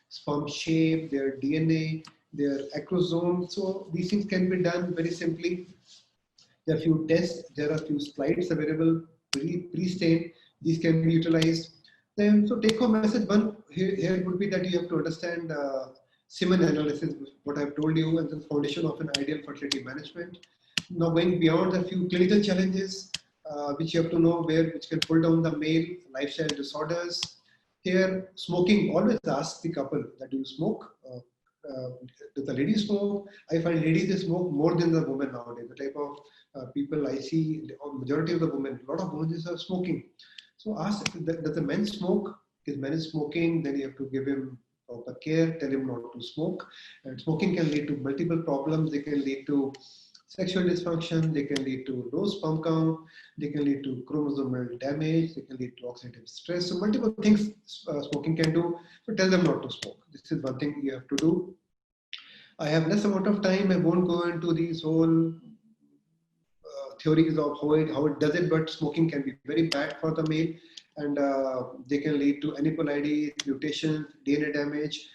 sperm shape, their DNA, their acrosome. So these things can be done very simply. There are a few tests, there are a few slides available, pre-stained. These can be utilized. Then, so take home message one here would be that you have to understand semen analysis, what I've told you, and the foundation of an ideal fertility management. Now going beyond a few clinical challenges, which you have to know which can pull down the male, lifestyle disorders. Here, smoking, always ask the couple that do you smoke? Do If the ladies smoke, I find ladies they smoke more than the women nowadays. The type of people I see, or majority of the women, a lot of women are smoking. So ask, does the men smoke? If men is smoking, then you have to give him proper care, tell him not to smoke. And smoking can lead to multiple problems. They can lead to sexual dysfunction, they can lead to low sperm count, they can lead to chromosomal damage, they can lead to oxidative stress. So multiple things smoking can do. So tell them not to smoke. This is one thing you have to do. I have less amount of time. I won't go into these whole theories of how it does it, but smoking can be very bad for the male, and they can lead to aneuploidy, mutations, DNA damage.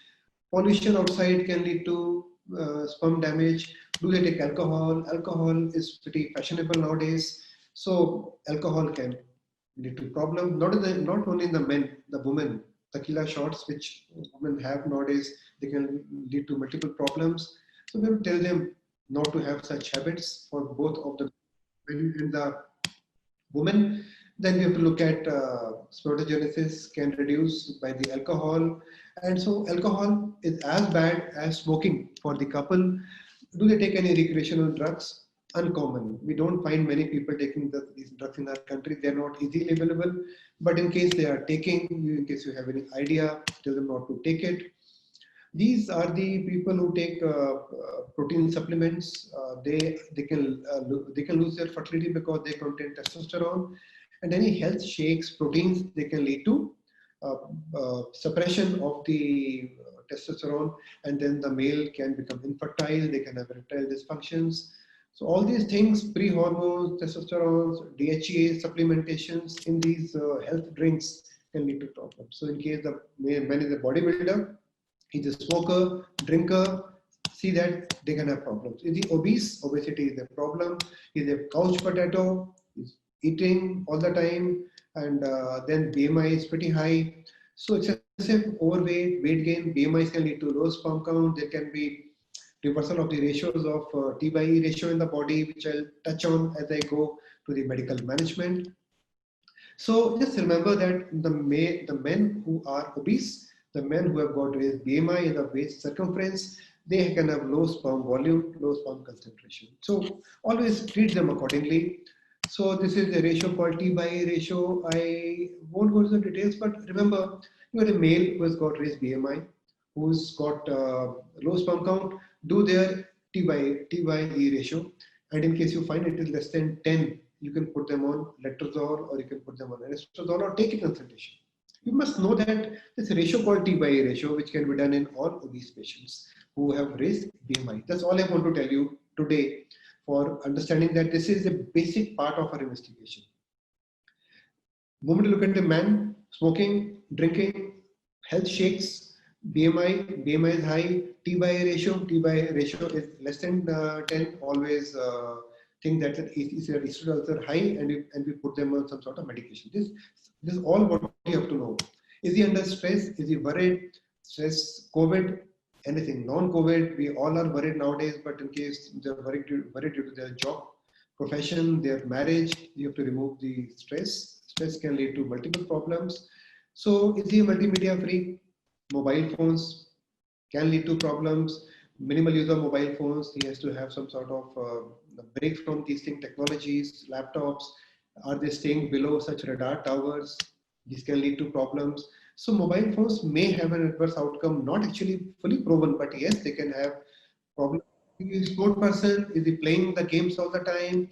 Pollution outside can lead to sperm damage. Do they take alcohol? Alcohol is pretty fashionable nowadays. So alcohol can lead to problem. Not only in the men, the women. Tequila shots, which women have nowadays, they can lead to multiple problems. So we will tell them not to have such habits for both of the men and the women. Then we have to look at spermatogenesis can reduce by the alcohol. And so alcohol is as bad as smoking for the couple. Do they take any recreational drugs? Uncommon. We don't find many people taking these drugs in our country. They're not easily available. But in case they are taking, in case you have any idea, tell them not to take it. These are the people who take protein supplements. They can lose their fertility because they contain testosterone. And any health shakes, proteins, they can lead to suppression of the testosterone, and then the male can become infertile, they can have erectile dysfunctions. So all these things, pre-hormones, testosterone, DHEA supplementations in these health drinks can lead to problems. So in case the man is a bodybuilder, he's a smoker, drinker, see that they can have problems. Is he obese? Obesity is a problem. He's a couch potato, he's eating all the time, and then BMI is pretty high. So excessive overweight, weight gain, BMI can lead to low sperm count. There can be reversal of the ratios of T/E ratio in the body, which I'll touch on as I go to the medical management. So just remember that the men who are obese, the men who have got raised BMI in the waist circumference, they can have low sperm volume, low sperm concentration. So always treat them accordingly. So this is the ratio called T/E ratio. I won't go into the details, but remember, you are a male who has got raised BMI, who's got low sperm count, do their T/E ratio. And in case you find it is less than 10, you can put them on letrozole, or you can put them on anastrozole, or take a consultation. You must know that this ratio called T/E ratio, which can be done in all obese patients who have raised BMI. That's all I want to tell you today, for understanding that this is a basic part of our investigation. Moment to look at the man, smoking, drinking, health shakes, BMI is high, T/E ratio is less than 10, always think that estrogens are high, and we put them on some sort of medication. This is all what you have to know. Is he under stress? Is he worried? Stress, COVID, anything, non-COVID, we all are worried nowadays, but in case they're worried due to their job, profession, their marriage, you have to remove the stress. Stress can lead to multiple problems. So is he multimedia free? Mobile phones can lead to problems. Minimal use of mobile phones. He has to have some sort of break from these technologies, laptops. Are they staying below such radar towers? This can lead to problems. So mobile phones may have an adverse outcome, not actually fully proven, but yes, they can have problems. Is he a sport person? Is he playing the games all the time?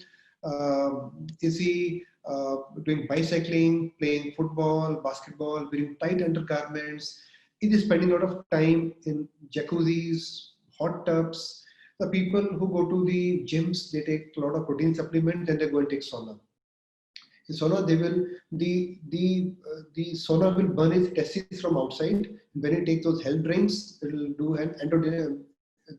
Is he doing bicycling, playing football, basketball, wearing tight undergarments? Is he spending a lot of time in jacuzzis, hot tubs? The people who go to the gyms, they take a lot of protein supplement, then they go and take sauna. In sauna, the sauna will burn his testes from outside. When he takes those health drinks, it will do an endogenous.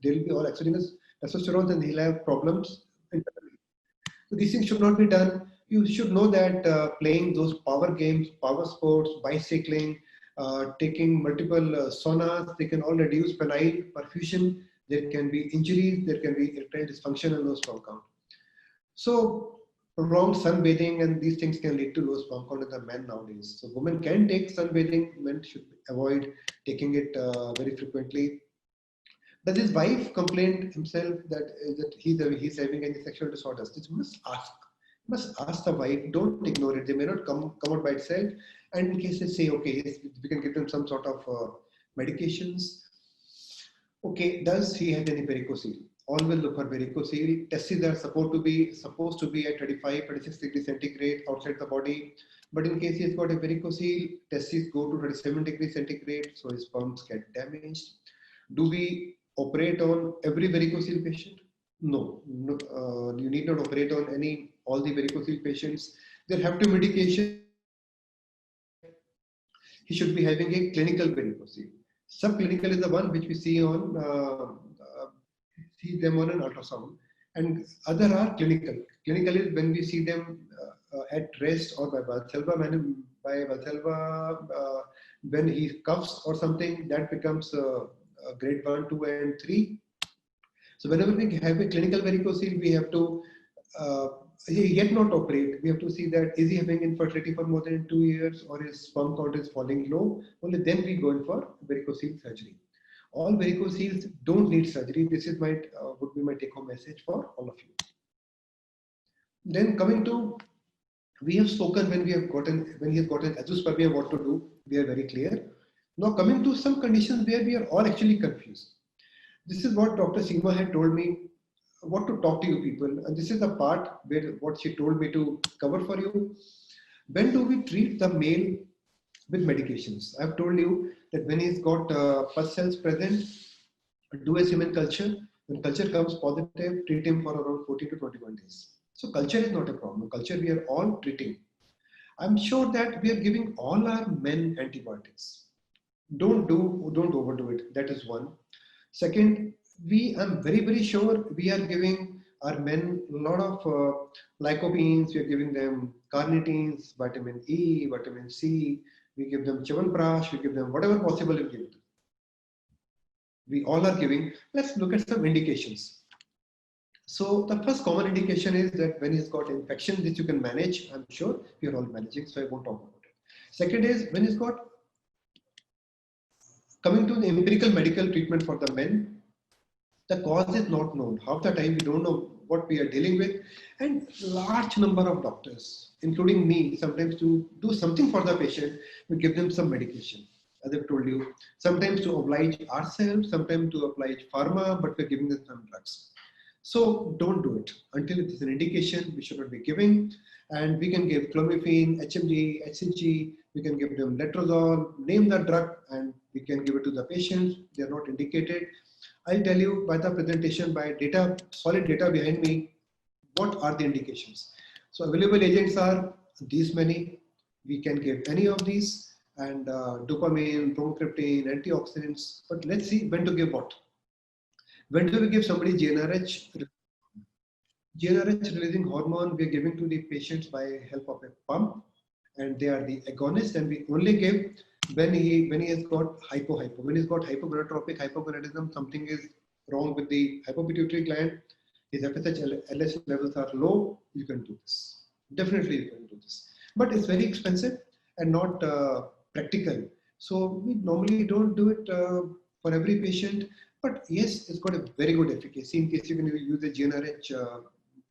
There will be all exogenous testosterone, and he'll have problems. So these things should not be done. You should know that playing those power games, power sports, bicycling, taking multiple saunas, they can all reduce penile perfusion. There can be injuries, there can be erectile dysfunction and low sperm count. So prolonged sunbathing and these things can lead to low sperm count in the men nowadays. So women can take sunbathing, men should avoid taking it very frequently. Does his wife complain himself that he's having any sexual disorders? This must ask. Must ask the wife. Don't ignore it. They may not come out by itself. And in case they say, okay, yes, we can give them some sort of medications. Okay, does he have any varicocele? Always look for varicocele. Testes are supposed to be at 35, 36 degrees centigrade outside the body. But in case he's got a varicocele, testes go to 37 degrees centigrade, so his pumps get damaged. Do we operate on every varicocele patient? No, you need not operate on all the varicocele patients. There have to be medication. He should be having a clinical varicocele. Subclinical is the one which we see them on an ultrasound, and other are clinical. Clinical is when we see them at rest or by Valsalva. When he coughs or something, that becomes grade 1, 2, and 3. So whenever we have a clinical varicocele, we have to yet not operate. We have to see that is he having infertility for more than 2 years, or his sperm count is falling low. Only then we go in for varicocele surgery. All varicoceles don't need surgery. This is would be my take-home message for all of you. Then coming to, we have spoken when he has gotten azoospermia, what to do. We are very clear. Now coming to some conditions where we are all actually confused. This is what Dr. Seema had told me, what to talk to you people. And this is the part where what she told me to cover for you. When do we treat the male with medications? I've told you that when he's got pus cells present, do a semen culture. When culture comes positive, treat him for around 14 to 21 days. So culture is not a problem. Culture we are all treating. I'm sure that we are giving all our men antibiotics. Don't overdo it. That is one. Second, I'm very, very sure we are giving our men a lot of lycopenes. We are giving them carnitines, vitamin E, vitamin C. We give them Chyawanprash. We give them whatever possible we give them. We all are giving. Let's look at some indications. So the first common indication is that when he's got infection, this you can manage. I'm sure you're all managing, so I won't talk about it. Second is when he's got, coming to the empirical medical treatment for the men, the cause is not known. Half the time we don't know what we are dealing with, and large number of doctors, including me, sometimes to do something for the patient, we give them some medication. As I've told you, sometimes to oblige ourselves, sometimes to oblige pharma, but we're giving them some drugs. So don't do it until it is an indication. We should not be giving, and we can give clomiphene, HMG, HCG. We can give them letrozole. Name the drug, and we can give it to the patients. They are not indicated. I'll tell you by the presentation, by data, solid data behind me, what are the indications. So available agents are these many. We can give any of these, and dopamine, bromocriptine, antioxidants. But let's see when to give what. When do we give somebody GnRH? GnRH releasing hormone we are giving to the patients by help of a pump, and they are the agonists, and we only give when he has got hypo. When he's got hypogonadotropic hypogonadism, something is wrong with the hypopituitary gland. His FSH LH levels are low. You can do this. Definitely you can do this. But it's very expensive and not practical. So we normally don't do it for every patient. But yes, it's got a very good efficacy. In case you can use the GnRH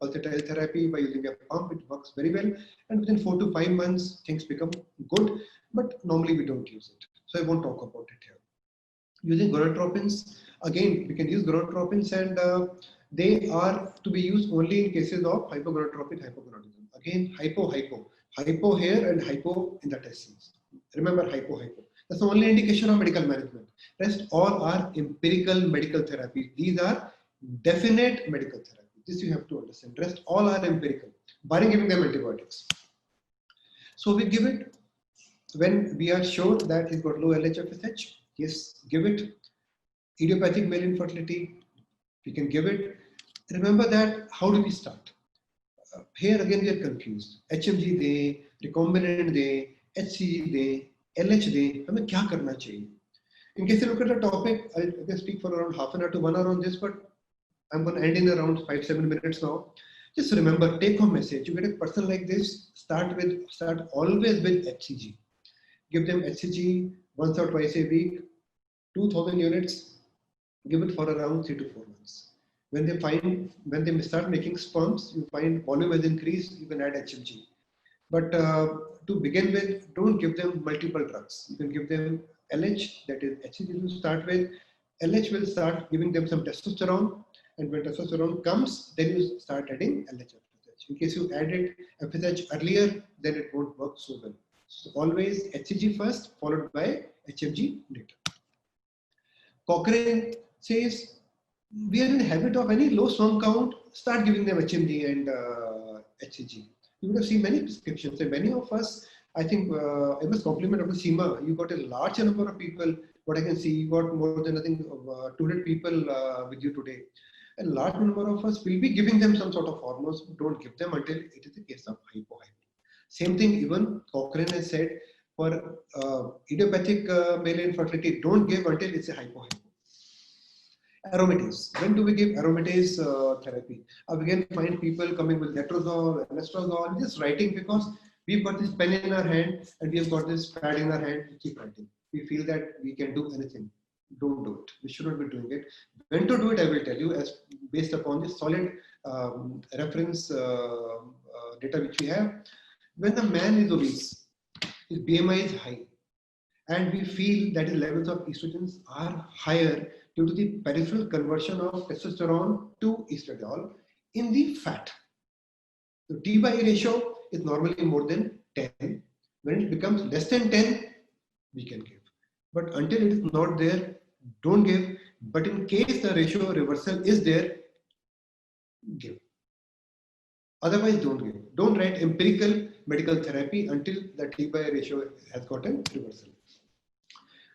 pulsatile therapy by using a pump, it works very well. And within 4 to 5 months, things become good. But normally we don't use it. So I won't talk about it here. Using gonadotropins, again, we can use gonadotropins, and they are to be used only in cases of hypogonadotropic hypogonadism. Again, hypo here and hypo in the testes. Remember hypo. That's the only indication of medical management. Rest all are empirical medical therapy. These are definite medical therapy. This you have to understand. Rest all are empirical, barring giving them antibiotics. So we give it when we are sure that he's got low LH-FSH. Yes, give it. Idiopathic male infertility, we can give it. Remember that, how do we start? Here again we are confused. HMG de, recombinant de, HCG de, LH de, हमें क्या करना चाहिए? In case you look at the topic, I'll speak for around half an hour to 1 hour on this, but I'm going to end in around 5-7 minutes now. Just remember, take home message. You get a person like this, start always with HCG. Give them HCG once or twice a week, 2000 units. Give it for around 3 to 4 months. When they start making sperms, you find volume has increased, you can add HMG. But to begin with, don't give them multiple drugs. You can give them LH, that is HCG to start with. LH will start giving them some testosterone, and when testosterone comes, then you start adding LH. In case you added FSH earlier, then it won't work so well. So always HCG first, followed by HMG later. Cochrane says, we are in the habit of any low sperm count, start giving them HMG and HCG. You would have seen many prescriptions, and many of us, I think, I must compliment Dr. Seema. You got a large number of people. What I can see, you got more than, I think, 200 people with you today. A large number of us will be giving them some sort of hormones. Don't give them until it is a case of hypohypo. Same thing, even Cochrane has said, for idiopathic male infertility, don't give until it's a hypohypo. Aromatase. When do we give aromatase therapy? We can find people coming with letrozole, anastrozole, just writing because we've got this pen in our hand and we have got this pad in our hand to keep writing. We feel that we can do anything. Don't do it. We should not be doing it. When to do it, I will tell you, as based upon the solid reference data which we have. When the man is obese, his BMI is high, and we feel that his levels of estrogens are higher due to the peripheral conversion of testosterone to estradiol in the fat. The T/E ratio is normally more than 10. When it becomes less than 10, we can give. But until it is not there, don't give. But in case the ratio reversal is there, give. Otherwise, don't give. Don't write empirical medical therapy until the T/E ratio has gotten reversal.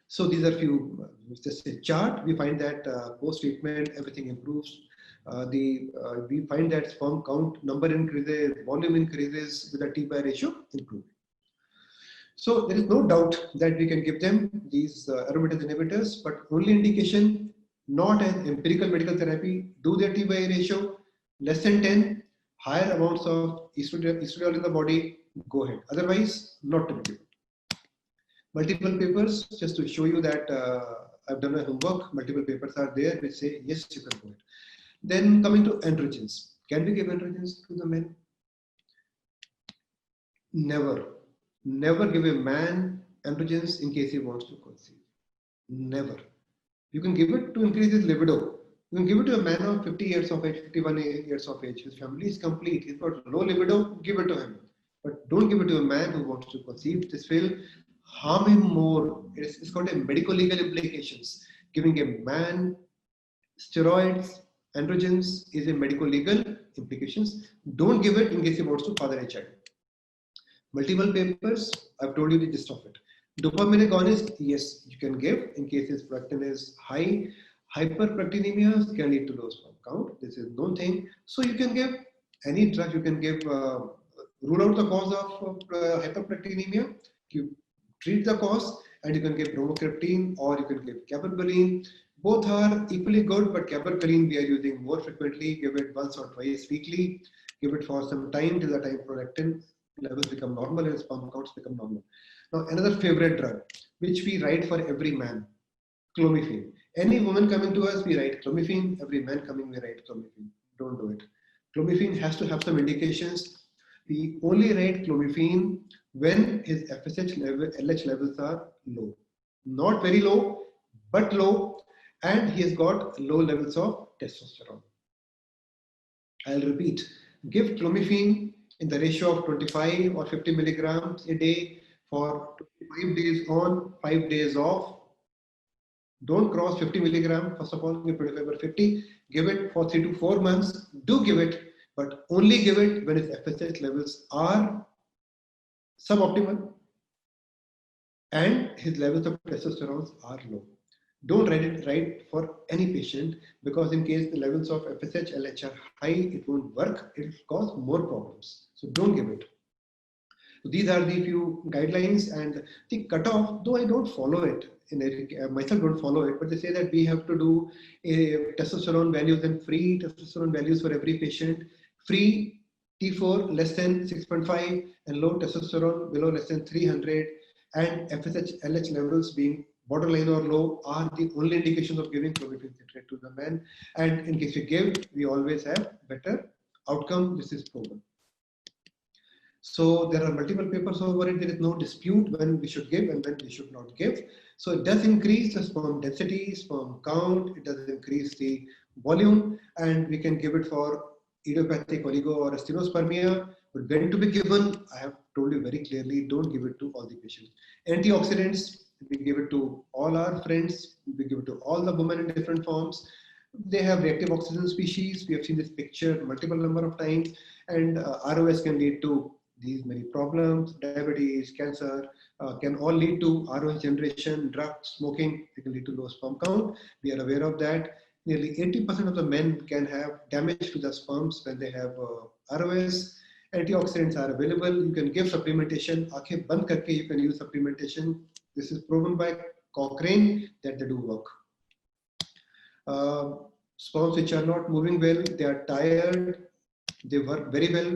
So these are few, just a chart. We find that post-treatment, everything improves. We find that sperm count number increases, volume increases with the T/E ratio improving. So there is no doubt that we can give them these aromatase inhibitors, but only indication, not as empirical medical therapy, do their T/E ratio less than 10, higher amounts of estradiol in the body, go ahead. Otherwise, not to be given. Multiple papers, just to show you that I've done my homework, multiple papers are there which say, yes, you can do it. Then coming to androgens. Can we give androgens to the men? Never. Never give a man androgens in case he wants to conceive. Never. You can give it to increase his libido. You can give it to a man of 50 years of age, 51 years of age. His family is complete. He's got low libido, give it to him. But don't give it to a man who wants to conceive. This will harm him more. It's got a medical legal implications. Giving a man steroids, androgens is a medical legal implications. Don't give it in case he wants to father a child. Multiple papers, I've told you the gist of it. Dopamine agonist, yes, you can give in case his prolactin is high. Hyperprolactinemia can lead to low sperm count. This is known thing. So you can give any drug. You can give rule out the cause of hyperprolactinemia. You treat the cause, and you can give bromocriptine or you can give gabapentin. Both are equally good, but gabapentin we are using more frequently. Give it once or twice weekly. Give it for some time till the time prolactin levels become normal and sperm counts become normal. Now another favorite drug which we write for every man, clomiphene. Any woman coming to us, we write clomiphene. Every man coming, we write clomiphene. Don't do it. Clomiphene has to have some indications. We only write clomiphene when his FSH level, LH levels are low. Not very low, but low, and he has got low levels of testosterone. I'll repeat. Give clomiphene in the ratio of 25 or 50 milligrams a day for 25 days on, 5 days off. Don't cross 50 milligram. First of all, give 25 or 50. Give it for 3 to 4 months. Do give it, but only give it when his FSH levels are suboptimal and his levels of testosterone are low. Don't write it right for any patient, because in case the levels of FSH, LH are high, it won't work. It will cause more problems. So don't give it. So these are the few guidelines, and the cutoff, though I don't follow it, myself don't follow it, but they say that we have to do a testosterone values and free testosterone values for every patient. Free T4 less than 6.5 and low testosterone below less than 300, and FSH, LH levels being borderline or low are the only indications of giving clomiphene citrate to the man. And in case we give, we always have better outcome. This is proven. So there are multiple papers over it. There is no dispute when we should give and when we should not give. So it does increase the sperm density, sperm count. It does increase the volume, and we can give it for idiopathic oligo or astenospermia. But when to be given, I have told you very clearly, don't give it to all the patients. Antioxidants, we give it to all our friends. We give it to all the women in different forms. They have reactive oxygen species. We have seen this picture multiple number of times, and ROS can lead to these many problems. Diabetes, cancer can all lead to ROS generation. Drugs, smoking, they can lead to low sperm count. We are aware of that. Nearly 80% of the men can have damage to the sperms when they have ROS. Antioxidants are available. You can give supplementation. Aankhein band karke you can use supplementation. This is proven by Cochrane that they do work. Sperms which are not moving well, they are tired. They work very well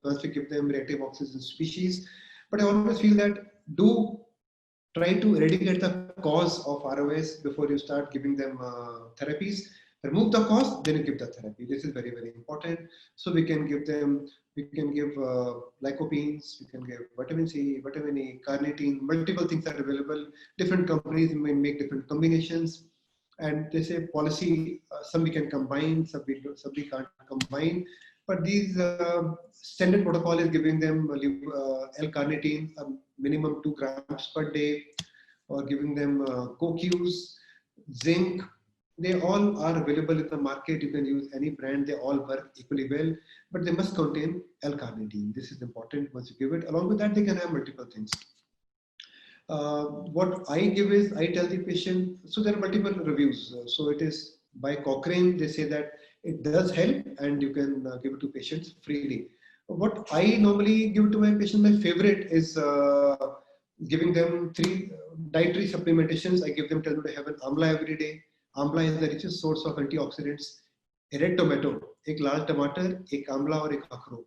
once we give them reactive oxygen species. But I always feel that do try to eradicate the cause of ROS before you start giving them therapies. Remove the cause, then you give the therapy. This is very, very important. So we can give them, we can give lycopenes, we can give vitamin C, vitamin E, carnitine, multiple things are available. Different companies may make different combinations. And they say policy, some we can combine, some we can't combine. But these standard protocol is giving them L-carnitine, minimum 2 grams per day, or giving them CoQs, zinc. They all are available in the market. You can use any brand. They all work equally well, but they must contain L-carnitine. This is important once you give it. Along with that, they can have multiple things. What I give is, I tell the patient, so there are multiple reviews. So it is by Cochrane, they say that it does help and you can give it to patients freely. What I normally give to my patient, my favorite is giving them 3 dietary supplementations. I give them, tell them to have an amla every day. Amla is the richest source of antioxidants. A red tomato, एक लाल टमाटर, एक आंवला और एक अखरोट.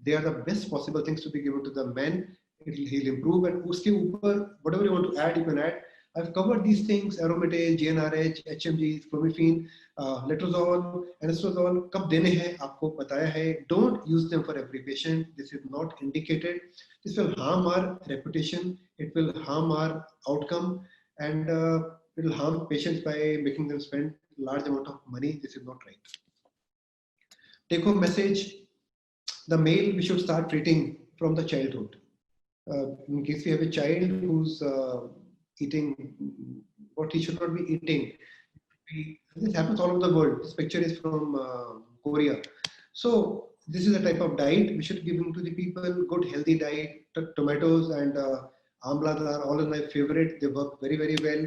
They are the best possible things to be given to the man. He'll improve, and uske upar, whatever you want to add, you can add. I've covered these things: aromatase, GnRH, HMGs, clomiphene, letrozole, anastrozole. कब देने हैं आपको बताया है. Don't use them for every patient. This is not indicated. This will harm our reputation. It will harm our outcome, and it will harm patients by making them spend large amount of money. This is not right. Take home message: the male we should start treating from the childhood. In case we have a child who's eating what he should not be eating, this happens all over the world. This picture is from Korea. So this is the type of diet we should give to the people. Good healthy diet. Tomatoes and amlas are all in my favorite. They work very, very well.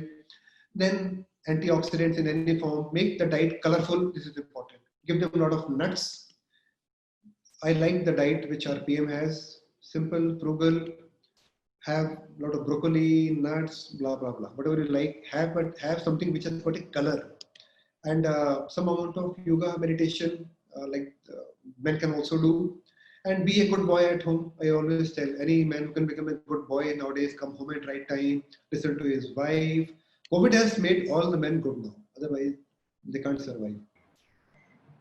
Then antioxidants in any form. Make the diet colorful. This is important. Give them a lot of nuts. I like the diet which RPM has. Simple, frugal. Have a lot of broccoli, nuts, blah, blah, blah. Whatever you like, but have something which has got a color. And some amount of yoga, meditation, like men can also do. And be a good boy at home. I always tell any man who can become a good boy nowadays, come home at right time, listen to his wife. COVID has made all the men good now. Otherwise, they can't survive.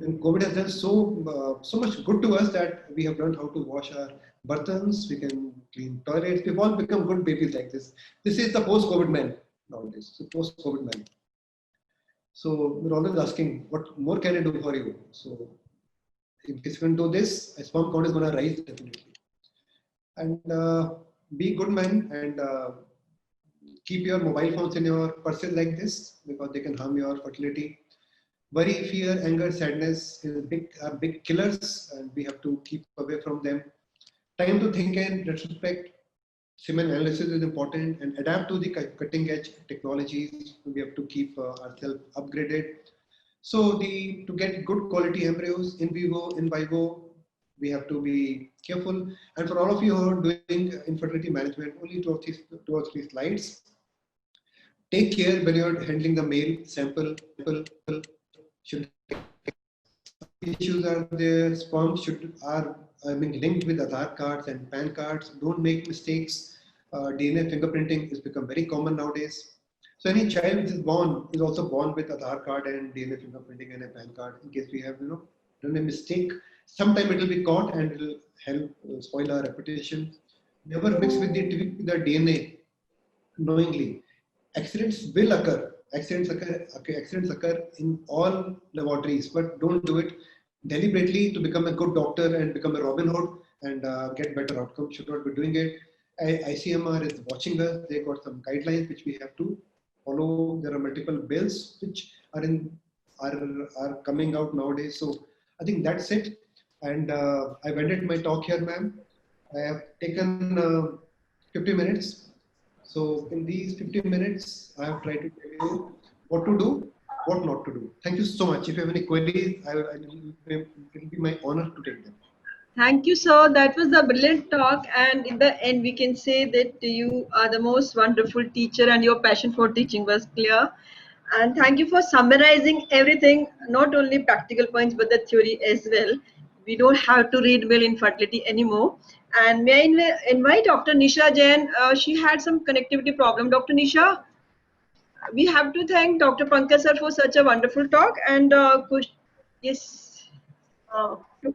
And COVID has done so much good to us that we have learned how to wash our bartans, we can clean toilets. We've all become good babies like this. This is the post-COVID man nowadays. So post-COVID man. So we're always asking, what more can I do for you? So if you can do this, a sperm count is going to rise definitely. And be good man and keep your mobile phones in your purses like this because they can harm your fertility. Worry, fear, anger, sadness are big killers, and we have to keep away from them. Time to think and retrospect. Semen analysis is important, and adapt to the cutting edge technologies. We have to keep ourselves upgraded. So to get good quality embryos in vivo, in vivo, we have to be careful. And for all of you who are doing infertility management, only two or three slides. Take care when you're handling the male sample. Should issues are there, sperm are being linked with Aadhaar cards and PAN cards. Don't make mistakes. DNA fingerprinting has become very common nowadays. So any child which is born is also born with Aadhaar card and DNA fingerprinting and a PAN card in case we have, done a mistake. Sometime it will be caught and it will help spoil our reputation. Never mix with the DNA knowingly. Accidents will occur. Accidents occur in all laboratories, but don't do it deliberately to become a good doctor and become a Robin Hood and get better outcomes. Should not be doing it. ICMR is watching us. They got some guidelines which we have to follow. There are multiple bills which are coming out nowadays. So I think that's it. And I've ended my talk here, ma'am. I have taken 50 minutes. So in these 15 minutes, I have tried to tell you what to do, what not to do. Thank you so much. If you have any queries, it will be my honor to take them. Thank you, sir. That was a brilliant talk. And in the end, we can say that you are the most wonderful teacher and your passion for teaching was clear. And thank you for summarizing everything, not only practical points, but the theory as well. We don't have to read male infertility anymore. And may I invite Dr. Nisha Jain? She had some connectivity problem. Dr. Nisha, we have to thank Dr. Pankaj sir for such a wonderful talk. And yes.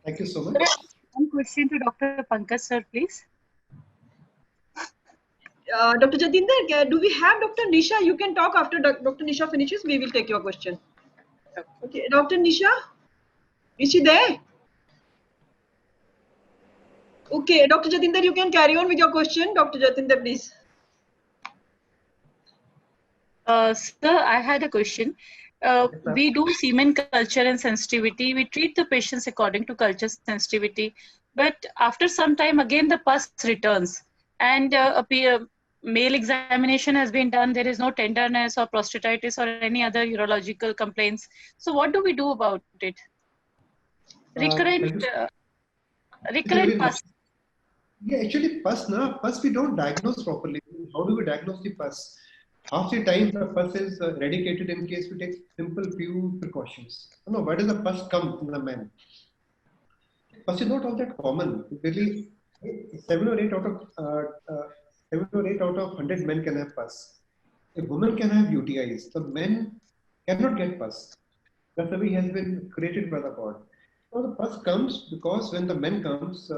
Thank you so much. One question to Dr. Pankaj sir, please. Dr. Jatinder, do we have Dr. Nisha? You can talk after Dr. Nisha finishes. We will take your question. Okay, Dr. Nisha, is she there? Okay, Dr. Jatinder, you can carry on with your question. Dr. Jatinder, please. Sir, I had a question. We do semen culture and sensitivity. We treat the patients according to culture sensitivity. But after some time, again, the pus returns. And a male examination has been done. There is no tenderness or prostatitis or any other urological complaints. So what do we do about it? Recurrent pus. Yeah, actually pus we don't diagnose properly. How do we diagnose the pus? Half the time the pus is eradicated in case we take simple few precautions. No, where does the pus come in the man? Pus is not all that common. Really, 7 or 8 out of 100 men can have pus. A woman can have UTIs. The men cannot get pus. That's the way he has been created by the God. So the pus comes because when the man comes,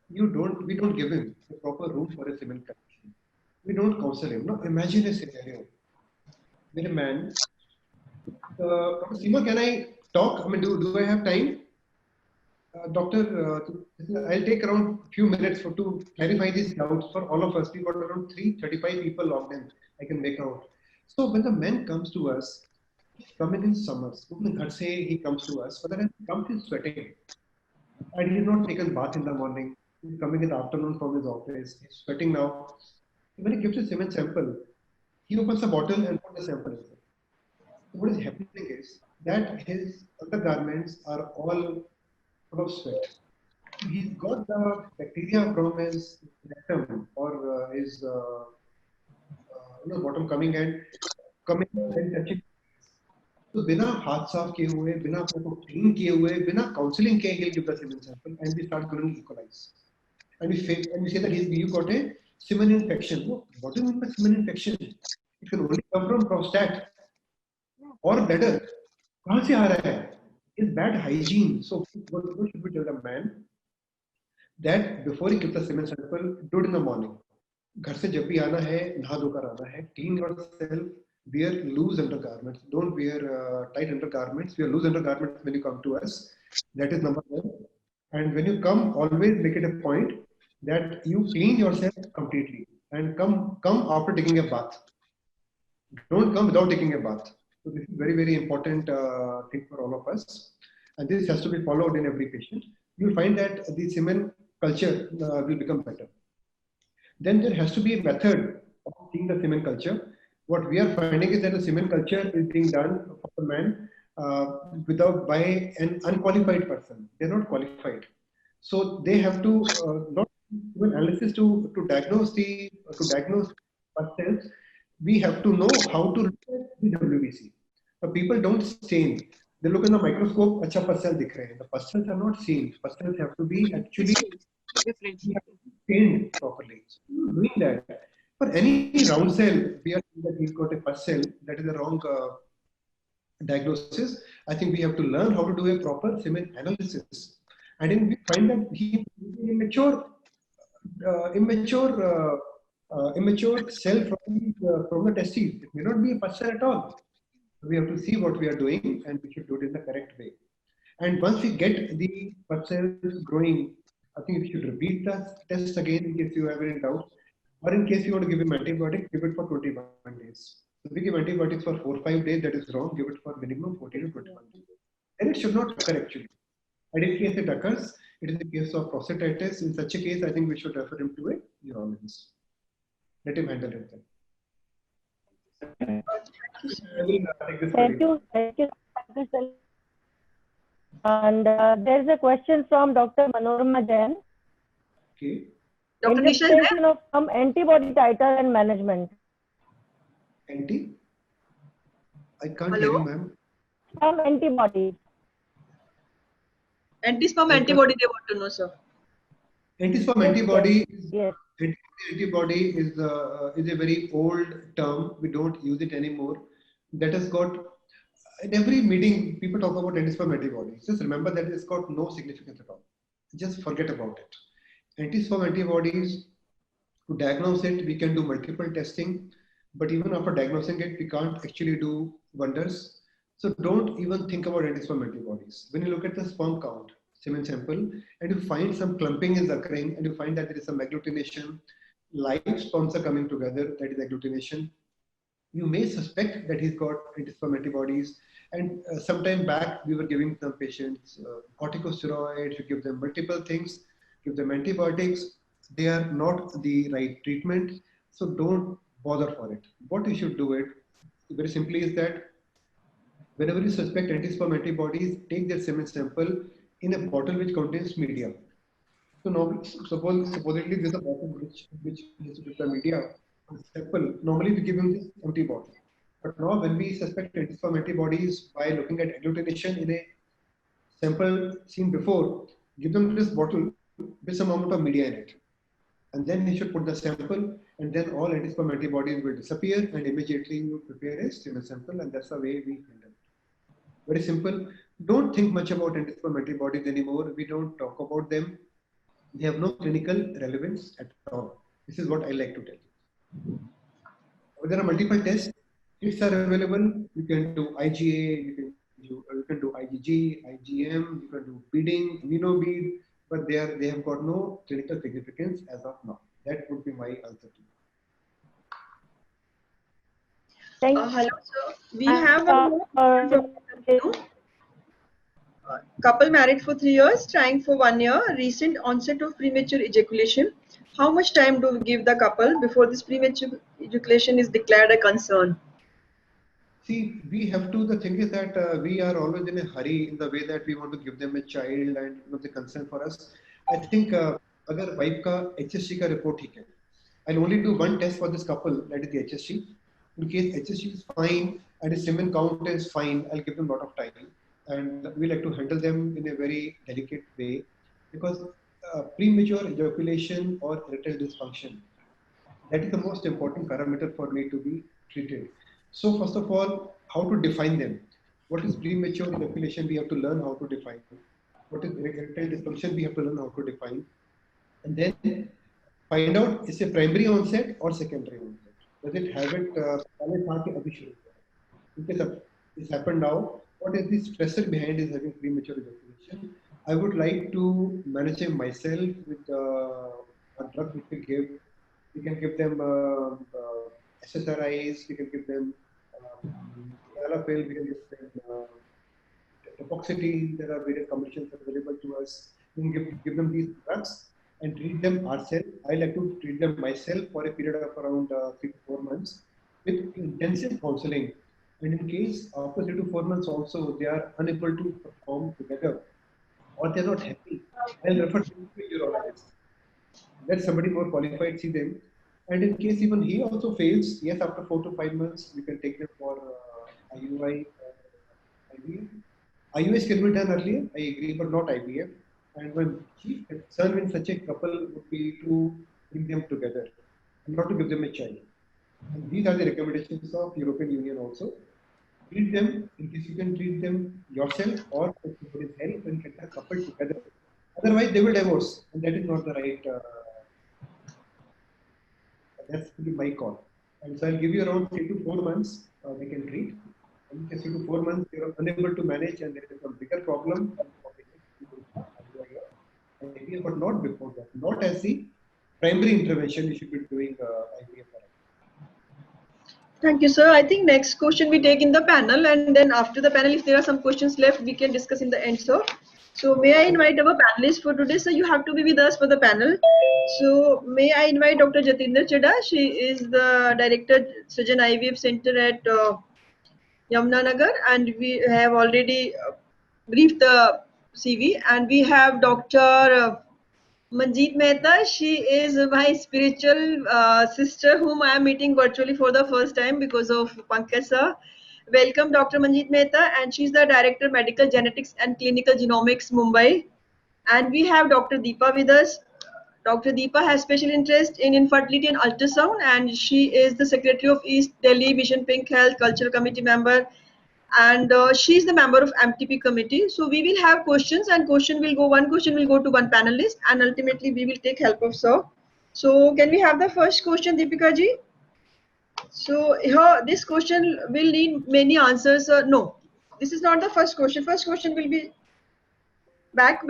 we don't give him the proper room for a semen collection. We don't counsel him. Now imagine a scenario with a man. Dr. Seema, can I talk? I mean, do I have time? Doctor, I'll take around a few minutes to clarify these doubts for all of us. We got around 335 people logged in. I can make out. So when the man comes to us, he's coming in summers. He comes to us, but then he comes in sweating. And he has not taken bath in the morning. He's coming in the afternoon from his office. He's sweating now. When he gives a semen sample, he opens a bottle and puts the sample in it. So what is happening is that his undergarments are all full of sweat. He's got the bacteria from his rectum or his bottom coming and touching. So बिना हाथ साफ किए हुए, बिना अपने को clean किए हुए, बिना counseling किए, he'll give the semen sample and we start going E. coli. And we say that you got a semen infection. No, what do you mean by semen infection? It can only come from prostate or bladder. कहाँ से आ रहा है? Is bad hygiene. So what should we tell the man? That before he gives the semen sample, do it in the morning. घर से जब भी आना है, नहा धोकर आना है. Clean yourself. Wear loose undergarments. Don't wear tight undergarments. Wear loose undergarments when you come to us. That is number one. And when you come, always make it a point that you clean yourself completely and come after taking a bath. Don't come without taking a bath. So this is very, very important thing for all of us. And this has to be followed in every patient. You'll find that the semen culture will become better. Then there has to be a method of seeing the semen culture. What we are finding is that the semen culture is being done for the man by an unqualified person. They're not qualified. So they have to not do analysis to diagnose pus cells. We have to know how to look at the WBC. The people don't stain. They look in the microscope, acha pus cell dikh rahe hain. The pus cells are not seen. Pus cells have to be actually stained properly. So doing that. For any round cell, we are saying that he's got a pus cell. That is the wrong diagnosis. I think we have to learn how to do a proper semen analysis. And then we find that he is immature cell from the testes. It may not be a pus cell at all. We have to see what we are doing, and we should do it in the correct way. And once we get the pus cells growing, I think we should repeat the test again in case you have any doubt. Or in case you want to give him antibiotic, give it for 21 days. If we give antibiotics for 4 or 5 days, that is wrong. Give it for minimum 14 to 21 days. And it should not occur actually. And in case it occurs, it is a case of prostatitis. In such a case, I think we should refer him to a urologist. Let him handle it then. Thank you, sir. And there's a question from Dr. Manorama Jain. Okay. Dr. Nisha, Interpretation of some antibody titer and management. Anti? I can't Hello? hear you, ma'am. Some antibodies. anti-sperm antibody they want to know, sir. Anti-sperm antibody is, Yes. antibody is a very old term. We don't use it anymore. That has got, in every meeting, people talk about anti-sperm antibodies. Just remember that it's got no significance at all. Just forget about it. Anti-sperm antibodies, to diagnose it, we can do multiple testing, but even after diagnosing it, we can't actually do wonders. So don't even think about anti-sperm antibodies. When you look at the sperm count, semen sample, and you find some clumping is occurring, and you find that there is some agglutination, live sperms are coming together, that is agglutination, you may suspect that he's got anti-sperm antibodies. And sometime back, we were giving some patients corticosteroids, we give them multiple things, give them antibiotics. They are not the right treatment, so don't bother for it. What you should do it, very simply, is that whenever you suspect anti-sperm antibodies, take their semen sample in a bottle which contains media. So now, supposedly there's a bottle which is with the media sample. Normally we give them this empty bottle. But now when we suspect anti-sperm antibodies by looking at agglutination in a sample seen before, give them this bottle with some amount of media in it. And then he should put the sample, and then all anti-sperm antibodies will disappear, and immediately you prepare a semen sample, and that's the way we handle it. Very simple. Don't think much about anti-sperm antibodies anymore. We don't talk about them. They have no clinical relevance at all. This is what I like to tell you. There are multiple tests. Kits are available. You can do IgA, you can do IgG, IgM, you can do beading, immunobead, but they have got no clinical significance as of now. That would be my answer to you. Thank Hello, sir. We have a couple married for 3 years, trying for 1 year, recent onset of premature ejaculation. How much time do we give the couple before this premature ejaculation is declared a concern? See, we have to, the thing is that we are always in a hurry in the way that we want to give them a child and the concern for us. I think agar wife ka HSG ka report theek hai. I'll only do one test for this couple, that is the HSG. In case HSG is fine and his semen count is fine, I'll give them a lot of time. And we like to handle them in a very delicate way, because premature ejaculation or erectile dysfunction, that is the most important parameter for me to be treated. So first of all, how to define them? What is premature ejaculation? We have to learn how to define. What is erectile dysfunction? We have to learn how to define. And then find out, is it primary onset or secondary onset? Does it have it? In case this happened now, what is the stressor behind is having premature ejaculation? I would like to manage him myself with a drug which we give. We can give them SSRIs, we can give them Alapil, we can give them Epoxetine. There are various combinations available to us. We can give them these drugs and treat them ourselves. I like to treat them myself for a period of around 3 to 4 months with intensive counseling. And in case after 3 to 4 months also they are unable to perform together or they are not happy, I'll refer them to a urologist. Let somebody more qualified see them. And in case even he also fails, yes, after 4 to 5 months, we can take them for IUI, IVF. IUIs can be done earlier, I agree, but not IVF. And when chief concern in such a couple would be to bring them together. and not to give them a child. And these are the recommendations of European Union also. Treat them in case you can treat them yourself or with somebody's help and get a couple together. Otherwise, they will divorce, and that is not the right. That's my call. And so I'll give you around 3 to 4 months. We can treat. And in 3 to 4 months, you are unable to manage, and there is a bigger problem. But not before that. Not as the primary intervention. You should be doing IVF. Thank you, sir. I think next question we take in the panel, and then after the panel, if there are some questions left, we can discuss in the end, sir. So may I invite our panelists for today? So you have to be with us for the panel. So may I invite Dr. Jatinder Chadha? She is the Director, Surgeon IVF Center at Yamunanagar, and we have already briefed the CV. And we have Dr. Manjeet Mehta. She is my spiritual sister whom I am meeting virtually for the first time because of Pankaj sir. Welcome, Dr. Manjeet Mehta, and she's the Director Medical Genetics and Clinical Genomics, Mumbai. And we have Dr. Deepa with us. Dr. Deepa has special interest in infertility and ultrasound, and she is the Secretary of East Delhi Vision Pink Health Cultural Committee member, and she's the member of MTP committee. So we will have questions, and one question will go to one panelist, and ultimately we will take help of sir. So can we have the first question, Deepika ji? So here, this question will need many answers. No, this is not the first question. First question will be back.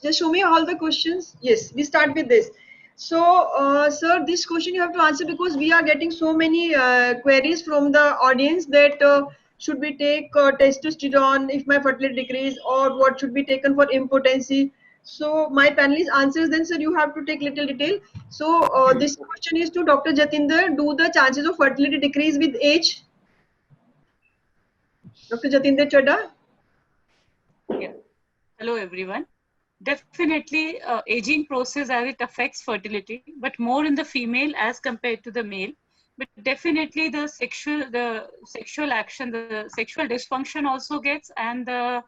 Just show me all the questions. Yes, we start with this. So, sir, this question you have to answer because we are getting so many queries from the audience that should we take testosterone if my fertility decrease, or what should be taken for impotency. So my panelist answers, then sir you have to take little detail. So this question is to Dr. Jatinder. Do the chances of fertility decrease with age? Dr. Jatinder Chadha. Yeah. Hello everyone. Definitely aging process as it affects fertility, but more in the female as compared to the male. But definitely the sexual action, the sexual dysfunction also gets, and the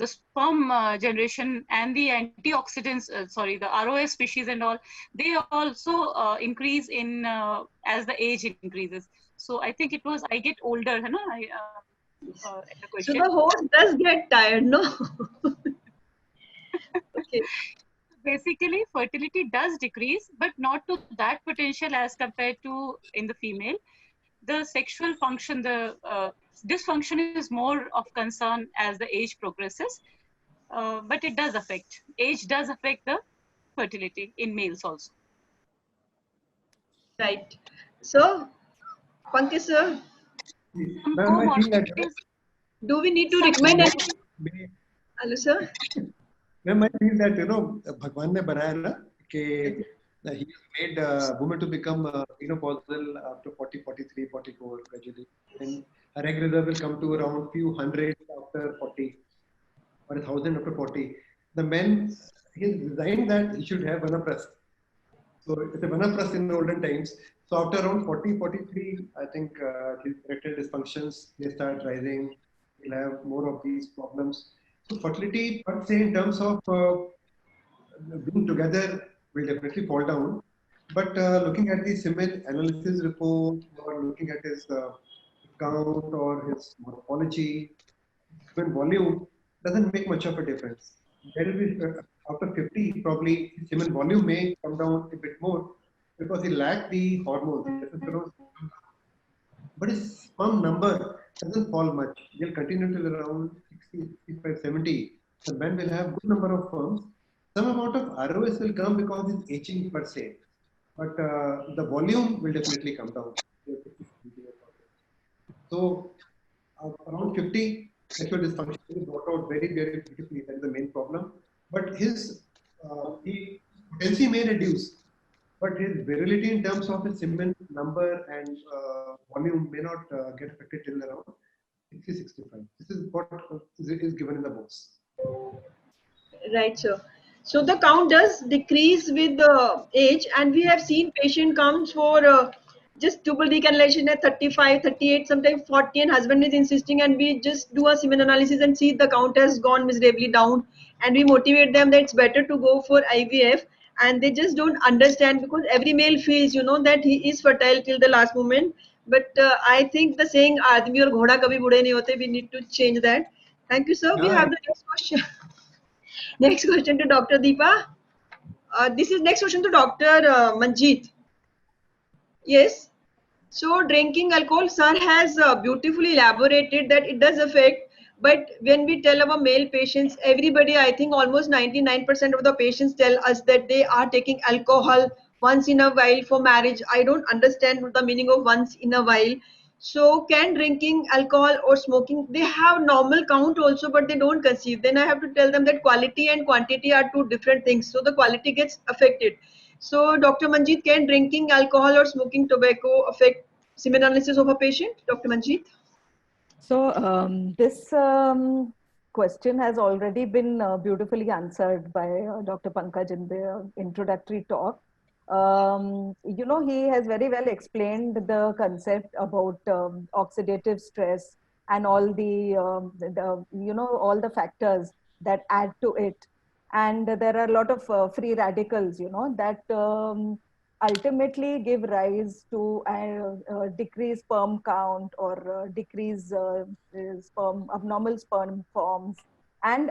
sperm generation and the antioxidants, the ROS species and all, they also increase in as the age increases. So I think I get older, you know. So the host does get tired, no? Okay. Basically, fertility does decrease, but not to that potential as compared to in the female. The sexual function, the dysfunction is more of concern as the age progresses, but it does affect. Age does affect the fertility in males also. Right. So, Pankaj sir, do we need to recommend anything? Hello sir. Ma'am, I feel that Bhagwan ne banaya na कि he made women to become menopausal after 40, 43, 44 gradually, and her egg reserve will come to around few hundred after 40 or 1,000 after 40. The men, he designed that he should have vanaprastha. So it's a vanaprastha in the olden times. So after around 40, 43, I think his erectile dysfunctions, they start rising. He'll have more of these problems. So fertility, per se, in terms of being together, will definitely fall down. But looking at the semen analysis report, or looking at his count or his morphology, semen volume doesn't make much of a difference. There will be after 50, probably semen volume may come down a bit more because he lacks the hormones. But his sperm number doesn't fall much. He'll continue till around 60, 65, 70. The man will have good number of sperms. Some amount of ROS will come because it's aging per se. But the volume will definitely come down. So around 50, sexual dysfunction is brought out very, very beautifully. That is the main problem. But his potency may reduce, but his virility in terms of his semen number and volume may not get affected till around 60, 65. This is what is given in the books. Right, sir. So the count does decrease with the age, and we have seen patient comes for just tubal decanylation at 35, 38, sometimes 40, and husband is insisting, and we just do a semen analysis and see the count has gone miserably down, and we motivate them that it's better to go for IVF. and they just don't understand, because every male feels, you know, that he is fertile till the last moment. But I think the saying aadmi aur ghoda kabhi bude nahi hote, we need to change that. Thank you, sir. We Yeah. have the next question. Next question to Dr. Deepa. This is next question to Dr. Manjeet. Yes. So drinking alcohol, sir has beautifully elaborated that it does affect. But when we tell our male patients, everybody, I think almost 99% of the patients tell us that they are taking alcohol once in a while for marriage. I don't understand the meaning of once in a while. So can drinking alcohol or smoking, they have normal count also, but they don't conceive. Then I have to tell them that quality and quantity are two different things. So the quality gets affected. So Dr. Manjeet, can drinking alcohol or smoking tobacco affect semen analysis of a patient? Dr. Manjeet? So this question has already been beautifully answered by Dr. Pankaj in the introductory talk. You know, he has very well explained the concept about oxidative stress and all the you know, all the factors that add to it. And there are a lot of free radicals, you know, that ultimately give rise to decrease sperm count or decrease abnormal sperm forms, and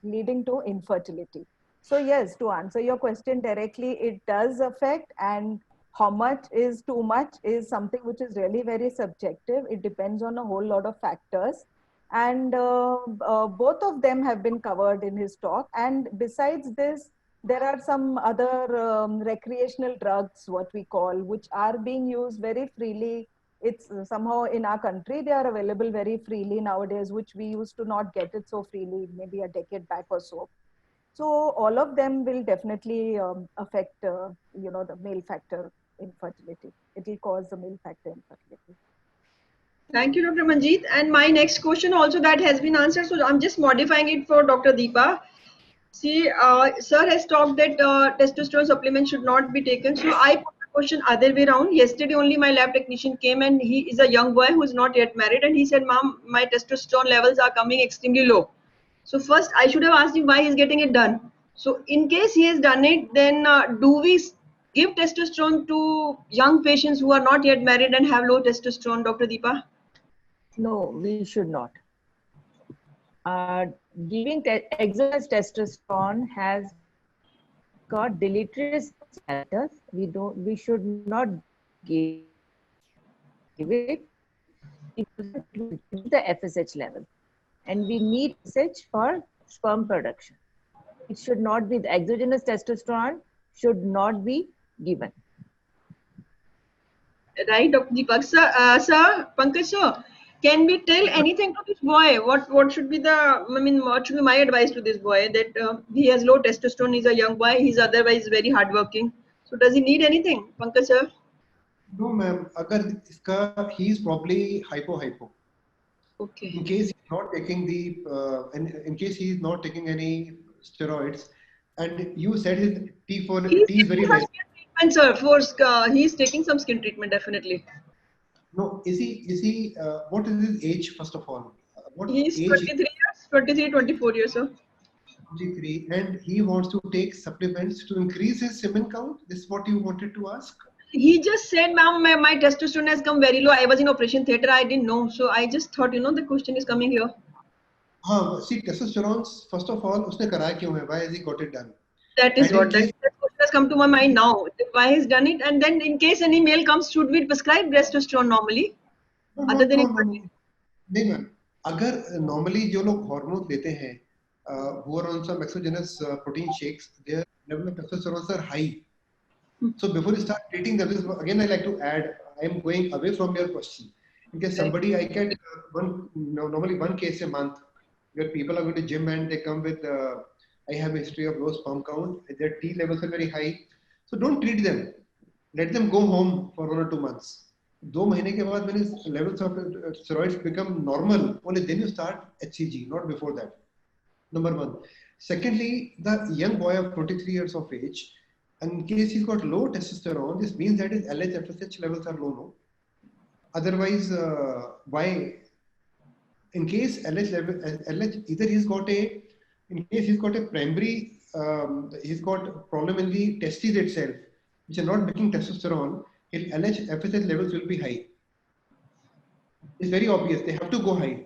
leading to infertility. So yes, to answer your question directly, it does affect, and how much is too much is something which is really very subjective. It depends on a whole lot of factors. And both of them have been covered in his talk. And besides this, there are some other recreational drugs, what we call, which are being used very freely. It's somehow in our country, they are available very freely nowadays, which we used to not get it so freely maybe a decade back or so. So all of them will definitely affect, you know, the male factor infertility. It will cause the male factor infertility. Thank you, Dr. Manjeet. And my next question also that has been answered. So I'm just modifying it for Dr. Deepa. See, sir has talked that testosterone supplement should not be taken. So I put the question other way around. Yesterday only my lab technician came, and he is a young boy who is not yet married, and he said, "Mom, my testosterone levels are coming extremely low." So first I should have asked him why he's getting it done. So in case he has done it, then do we give testosterone to young patients who are not yet married and have low testosterone, Dr. Deepa? No, we should not. Giving exogenous testosterone has got deleterious factors. We should not give it. It will reduce the FSH level, and we need FSH for sperm production. It should not be, the exogenous testosterone should not be given. Right, Dr. Deepak. Sir, Pankaj sir, can we tell anything to this boy? What should be what should be my advice to this boy, that he has low testosterone, he's a young boy, he's otherwise very hardworking. So does he need anything, Pankaj sir? No, ma'am. He is probably hypo. Okay. In case he's not taking in case he is not taking any steroids, and you said his T is very less. Treatment, sir. He's taking some skin treatment, definitely. No, is he? What is his age, first of all? What He's age? 23 years, 23, 24 years, sir. 23, and he wants to take supplements to increase his semen count. This is what you wanted to ask? He just said, "Ma'am, my testosterone has come very low. I was in operation theater. I didn't know. So I just thought, the question is coming here." See, testosterone, first of all, usne karaya kyun hai? Why has he got it done? That is what that question has come to my mind now. Why he's done it? And then in case any male comes, should we prescribe testosterone normally? Other than नहीं ma'am, अगर normally जो लोग hormones लेते हैं, who are on some exogenous protein shakes, their level of testosterone are high. So before you start treating them, again I like to add, I am going away from your question. In case somebody, I get normally one case a month where people are going to gym and they come with, I have a history of low sperm count, their T levels are very high. So don't treat them. Let them go home for 1 or 2 months. 2 months के बाद when his levels of steroids become normal, only then you start HCG, not before that. Number one. Secondly, the young boy of 23 years of age, in case he's got low testosterone, this means that his LH, FSH levels are low, no? Otherwise, why? In case LH level, LH, either in case he's got a primary he's got problem in the testes itself, which are not making testosterone, his LH, FSH levels will be high. It's very obvious, they have to go high.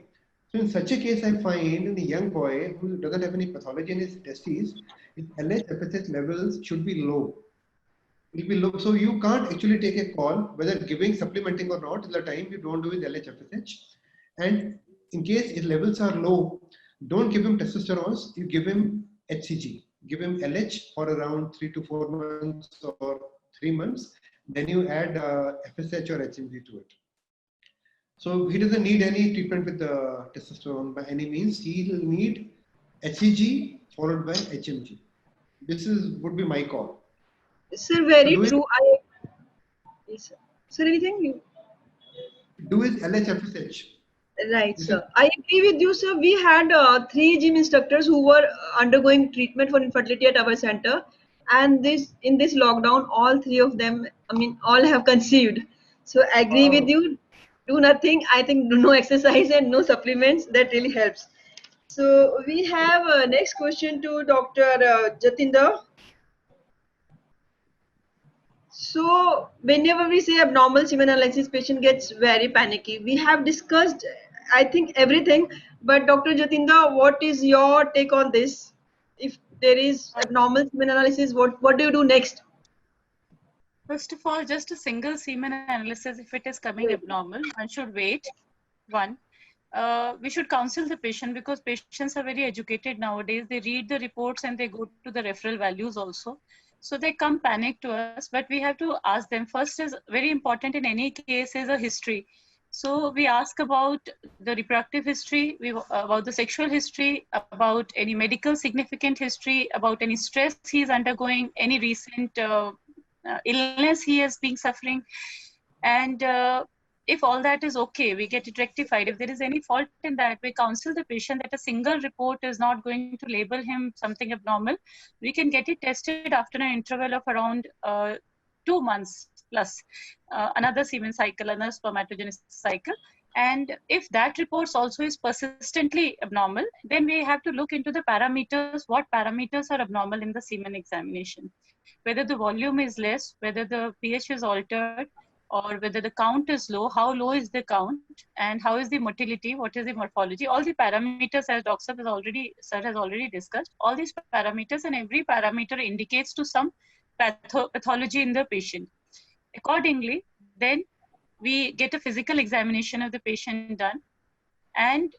So in such a case, I find in a young boy who doesn't have any pathology in his testes, his LH, FSH levels should be low. It will be low. So you can't actually take a call whether giving, supplementing or not till the time you don't do with LH, FSH. And in case his levels are low, don't give him testosterone, you give him HCG. Give him LH for around 3 to 4 months or 3 months. Then you add FSH or HMG to it. So he doesn't need any treatment with testosterone by any means. He will need HCG followed by HMG. This would be my call. Sir, very true. Yes, sir, anything? You... Do is LH-FSH. Right, sir. I agree with you, sir. We had 3 gym instructors who were undergoing treatment for infertility at our center, and in this lockdown, all 3 of them, all have conceived. So I agree with you. Do nothing. I think no exercise and no supplements. That really helps. So we have next question to Dr. Jatinder. So whenever we say abnormal semen analysis, patient gets very panicky. We have discussed, I think, everything, but Dr. Jatinder, what is your take on this? If there is abnormal semen analysis, what do you do next? First of all, just a single semen analysis, if it is coming abnormal, one should wait. We should counsel the patient, because patients are very educated nowadays. They read the reports and they go to the referral values also. So they come panic to us, but we have to ask them. First is very important in any case is a history. So we ask about the reproductive history, about the sexual history, about any medical significant history, about any stress he is undergoing, any recent illness he has been suffering. And if all that is okay, we get it rectified. If there is any fault in that, we counsel the patient that a single report is not going to label him something abnormal. We can get it tested after an interval of around 2 months plus another semen cycle, another spermatogenesis cycle. And if that report also is persistently abnormal, then we have to look into the parameters, what parameters are abnormal in the semen examination. Whether the volume is less, whether the pH is altered, or whether the count is low, how low is the count, and how is the motility, what is the morphology. All the parameters, as Dr. Sir has already discussed, all these parameters, and every parameter indicates to some pathology in the patient. Accordingly, then we get a physical examination of the patient done, and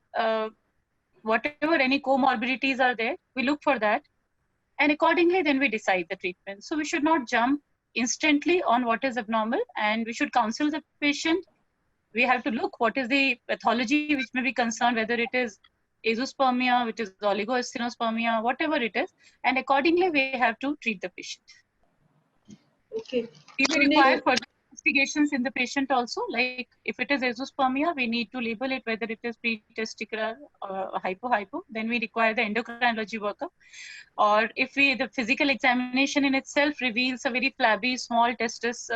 whatever any comorbidities are there, we look for that, and accordingly then we decide the treatment. So we should not jump instantly on what is abnormal, and we should counsel the patient. We have to look what is the pathology which may be concerned, whether it is azoospermia, which is oligoasthenospermia, whatever it is, and accordingly we have to treat the patient. Okay. We may require further investigations in the patient also, like if it is azoospermia, we need to label it whether it is pre-testicular or hypo, then we require the endocrinology workup. Or if the physical examination in itself reveals a very flabby small testis,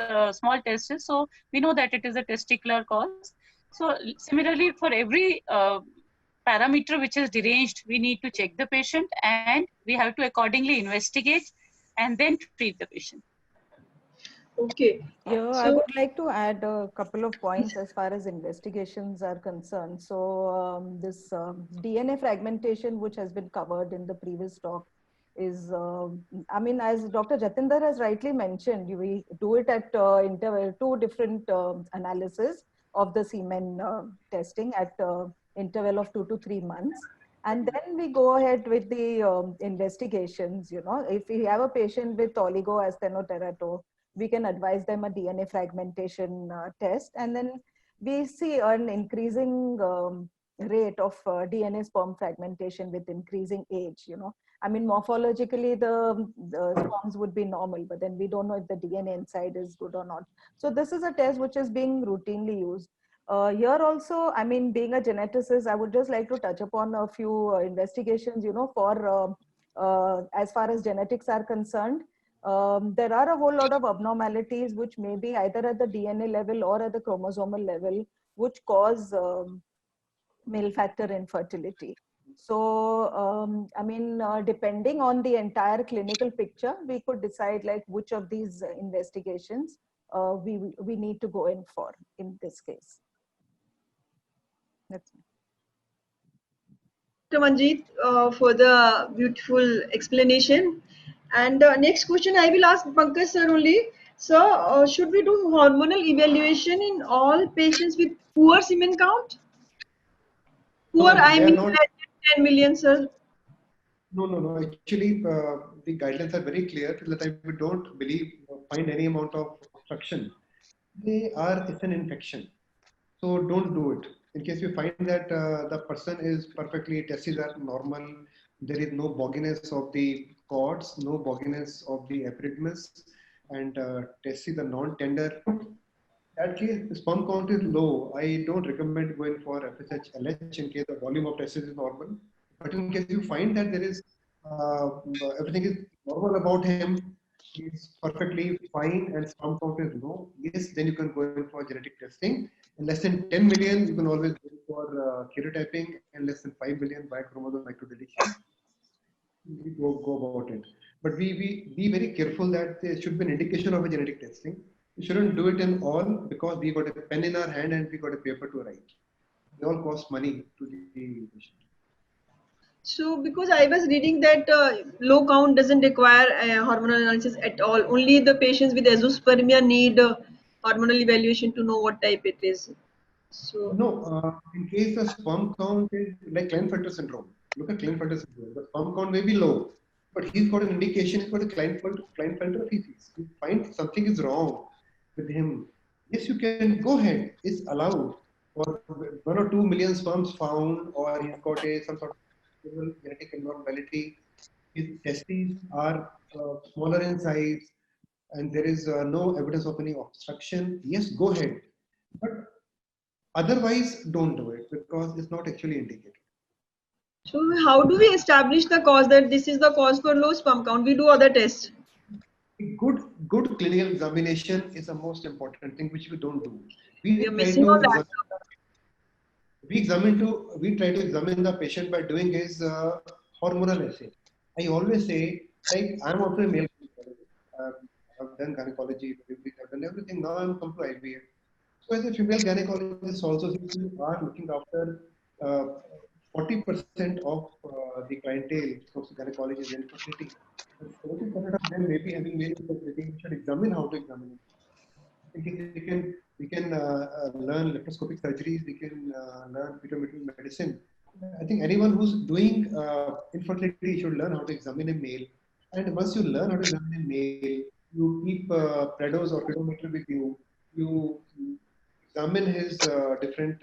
so we know that it is a testicular cause. So similarly, for every parameter which is deranged, we need to check the patient, and we have to accordingly investigate and then treat the patient. Okay. Yeah, I would like to add a couple of points as far as investigations are concerned. So this DNA fragmentation, which has been covered in the previous talk, is, as Dr. Jatinder has rightly mentioned, we do it at interval, 2 different analysis of the semen testing at interval of 2 to 3 months. And then we go ahead with the investigations. If we have a patient with oligoasthenoteratoma, we can advise them a DNA fragmentation test, and then we see an increasing rate of DNA sperm fragmentation with increasing age. Morphologically the sperms would be normal, but then we don't know if the DNA inside is good or not. So this is a test which is being routinely used. Here also, being a geneticist, I would just like to touch upon a few investigations, for as far as genetics are concerned. There are a whole lot of abnormalities which may be either at the DNA level or at the chromosomal level, which cause male factor infertility. So, I mean, depending on the entire clinical picture, we could decide like which of these investigations we need to go in for in this case. That's Dr. Manjeet, for the beautiful explanation. And next question I will ask Pankaj sir only. So, should we do hormonal evaluation in all patients with poor semen count? Poor, No, I they are mean not. less than 10 million, sir. No. Actually, the guidelines are very clear. Till the time we don't find any amount of obstruction, it's an infection. So don't do it. In case you find that the person is perfectly, testes are normal, there is no bogginess of the cords, no bogginess of the epididymis, and testes are non-tender. That case, the sperm count is low. I don't recommend going for FSH LH in case the volume of testes is normal. But in case you find that there is everything is normal about him, he's perfectly fine and sperm count is low, yes, then you can go in for genetic testing. In less than 10 million, you can always go for karyotyping, and less than 5 million by chromosome microdeletion. We go about it. But we be very careful that there should be an indication of a genetic testing. We shouldn't do it in all because we got a pen in our hand and we got a paper to write. They all cost money to the patient. So, because I was reading that low count doesn't require hormonal analysis at all. Only the patients with azoospermia need hormonal evaluation to know what type it is. So, No, in case the sperm count is like Klinefelter syndrome. Look at Klinefelter syndrome. The sperm count may be low, but he's got an indication. He's got a Klinefelter feces. You find something is wrong with him. Yes, you can go ahead. It's allowed. Or 1 or 2 million sperms found, or he's got some sort of genetic abnormality. His testes are smaller in size, and there is no evidence of any obstruction. Yes, go ahead. But otherwise, don't do it because it's not actually indicated. so how do we establish the cause that this is the cause for low sperm count? We do other tests. Good clinical examination is the most important thing which we don't do. We are missing on that. We try to examine the patient by doing his hormonal assay. I always say, like, I'm also a male gynecologist. I've done gynecology, I've done everything. Now I'm come to IVF. So as a female gynecologist also, since you are looking after 40% of the clientele of gynecology is infertility. 40% of them may be having male infertility. We should examine how to examine it. We can learn laparoscopic surgeries. We can learn pituitary medicine. I think anyone who's doing infertility should learn how to examine a male. And once you learn how to examine a male, you keep pedos or pedometer with you. You examine his different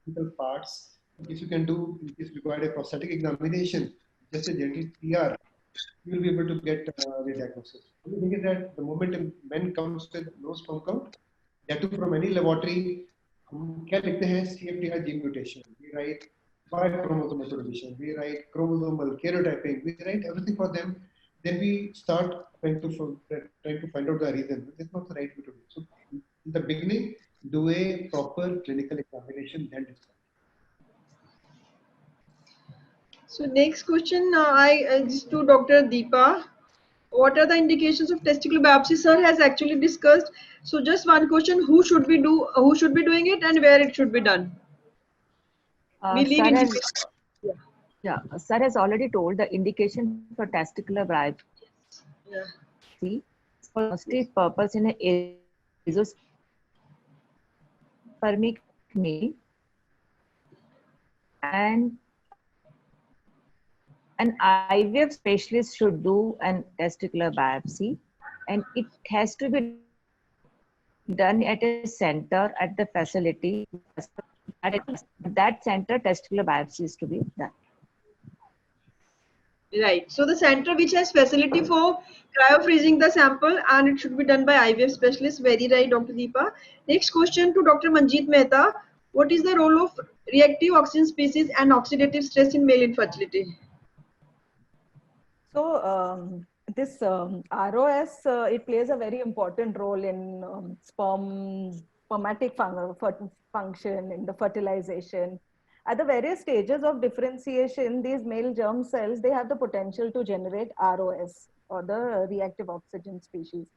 physical parts. If you can do, if you require a prostatic examination, just a gentle PR, you will be able to get the diagnosis. The thing is that the moment a man comes with low sperm count, that too from any laboratory, हम क्या लिखते हैं CFTR gene mutation. We write Y chromosome deletion. We write chromosomal karyotyping. We write everything for them. Then we start trying to find out the reason. It's not the right way to do. So in the beginning, do a proper clinical examination, then discuss. So next question, just to Dr. Deepa. What are the indications of testicular biopsy? Sir has actually discussed. So just one question: who should be doing it, and where it should be done? Sir has already told the indication for testicular biopsy. See, for diagnostic purpose in a azoospermic male, and an IVF specialist should do an testicular biopsy, and it has to be done at a center at the facility. At that center, testicular biopsy is to be done. Right. So the center which has facility for cryo-freezing the sample, and it should be done by IVF specialist. Very right, Dr. Deepa. Next question to Dr. Manjeet Mehta. What is the role of reactive oxygen species and oxidative stress in male infertility? So this ROS, it plays a very important role in spermatic function, in the fertilization. At the various stages of differentiation, these male germ cells, they have the potential to generate ROS, or the reactive oxygen species.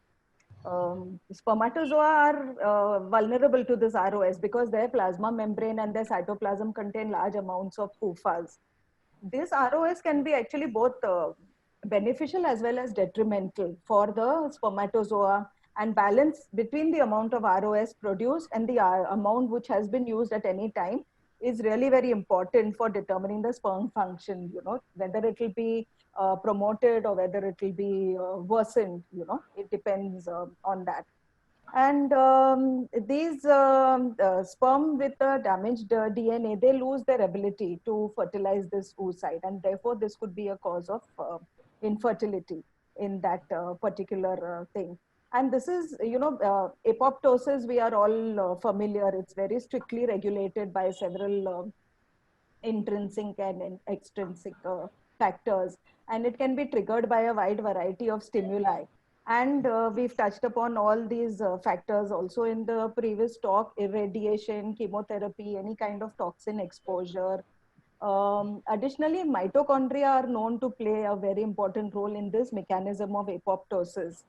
Spermatozoa are vulnerable to this ROS because their plasma membrane and their cytoplasm contain large amounts of PUFAs. This ROS can be actually both beneficial as well as detrimental for the spermatozoa, and balance between the amount of ROS produced and the amount which has been used at any time is really very important for determining the sperm function, whether it will be promoted or whether it will be worsened, it depends on that. And these sperm with damaged DNA, they lose their ability to fertilize this oocyte, and therefore this could be a cause of infertility in that particular thing. And this is, apoptosis, we are all familiar. It's very strictly regulated by several intrinsic and extrinsic factors, and it can be triggered by a wide variety of stimuli. And we've touched upon all these factors also in the previous talk: irradiation, chemotherapy, any kind of toxin exposure. Additionally, mitochondria are known to play a very important role in this mechanism of apoptosis.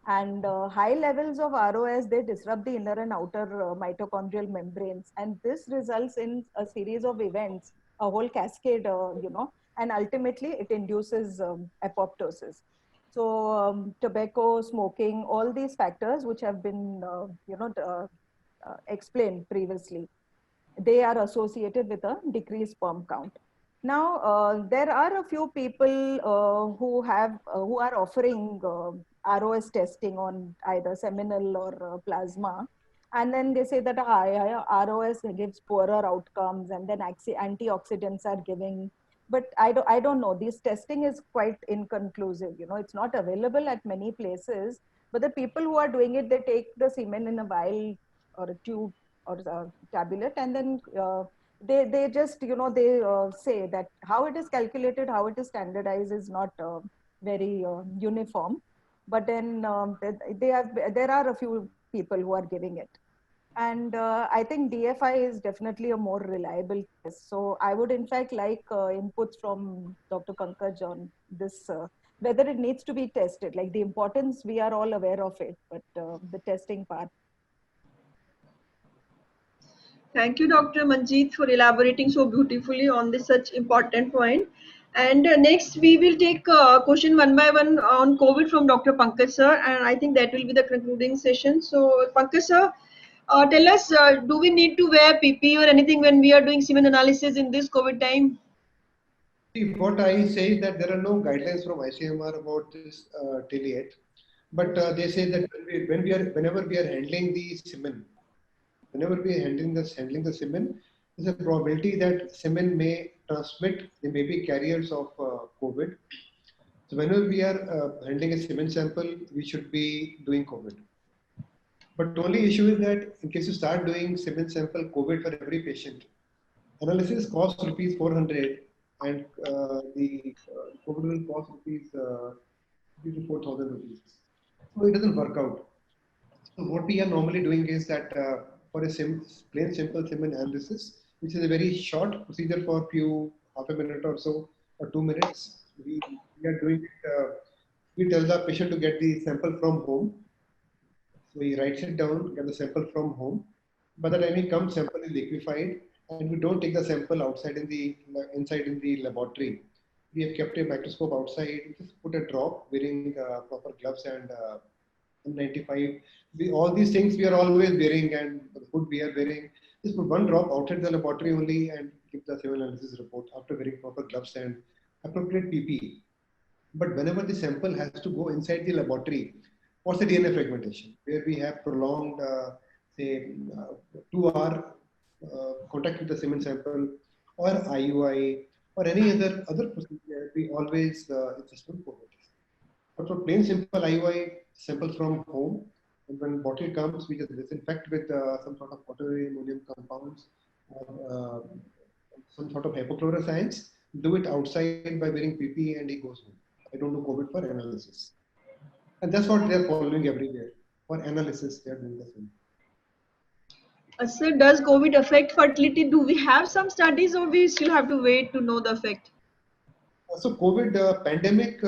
And high levels of ROS, they disrupt the inner and outer mitochondrial membranes. And this results in a series of events, a whole cascade, and ultimately it induces apoptosis. So tobacco, smoking, all these factors which have been, explained previously, they are associated with a decreased sperm count. Now, there are a few people who are offering ROS testing on either seminal or plasma. And then they say that ROS gives poorer outcomes, and then antioxidants are giving. But I don't know. This testing is quite inconclusive. It's not available at many places. But the people who are doing it, they take the semen in a vial or a tube or a tablet, and then they just, they say that how it is calculated, how it is standardized is not very uniform. But then there are a few people who are giving it. And I think DFI is definitely a more reliable test. So I would in fact like inputs from Dr. Pankaj on this, whether it needs to be tested. Like the importance, we are all aware of it, but the testing part. Thank you, Dr. Manjeet, for elaborating so beautifully on this such important point. And next, we will take question one by one on COVID from Dr. Pankaj sir, and I think that will be the concluding session. So, Pankaj sir, tell us, do we need to wear PPE or anything when we are doing semen analysis in this COVID time? See, what I say is that there are no guidelines from ICMR about this till yet, but they say that whenever we are handling the semen, whenever we are handling the semen, there's a probability that semen may transmit, they may be carriers of COVID. So whenever we are handling a semen sample, we should be doing COVID. But the only issue is that in case you start doing semen sample COVID for every patient, analysis costs rupees 400, and the COVID will cost rupees 4,000 rupees. So it doesn't work out. So what we are normally doing is that for a plain simple semen analysis, which is a very short procedure for half a minute or so, or 2 minutes, we are doing it. We tell the patient to get the sample from home. So he writes it down, get the sample from home. By the time he comes, sample is liquefied, and we don't take the sample outside inside in the laboratory. We have kept a microscope outside. We just put a drop, wearing proper gloves and N95. All these things we are always wearing, and the food we are wearing. Just put one drop outside the laboratory only and give the semen analysis report after wearing proper gloves and appropriate PPE. But whenever the sample has to go inside the laboratory, what's the DNA fragmentation, where we have prolonged, say, 2-hour contact with the semen sample, or IUI, or any other procedure, we always insist on COVID. But for plain simple IUI, sample from home, and when bottle comes, we just disinfect with some sort of potassium compounds or some sort of hypochlorous. Do it outside by wearing PPE, and he goes home. I don't do COVID for analysis. And that's what they're following everywhere. For analysis, they're doing the same. Sir, does COVID affect fertility? Do we have some studies or we still have to wait to know the effect? So COVID pandemic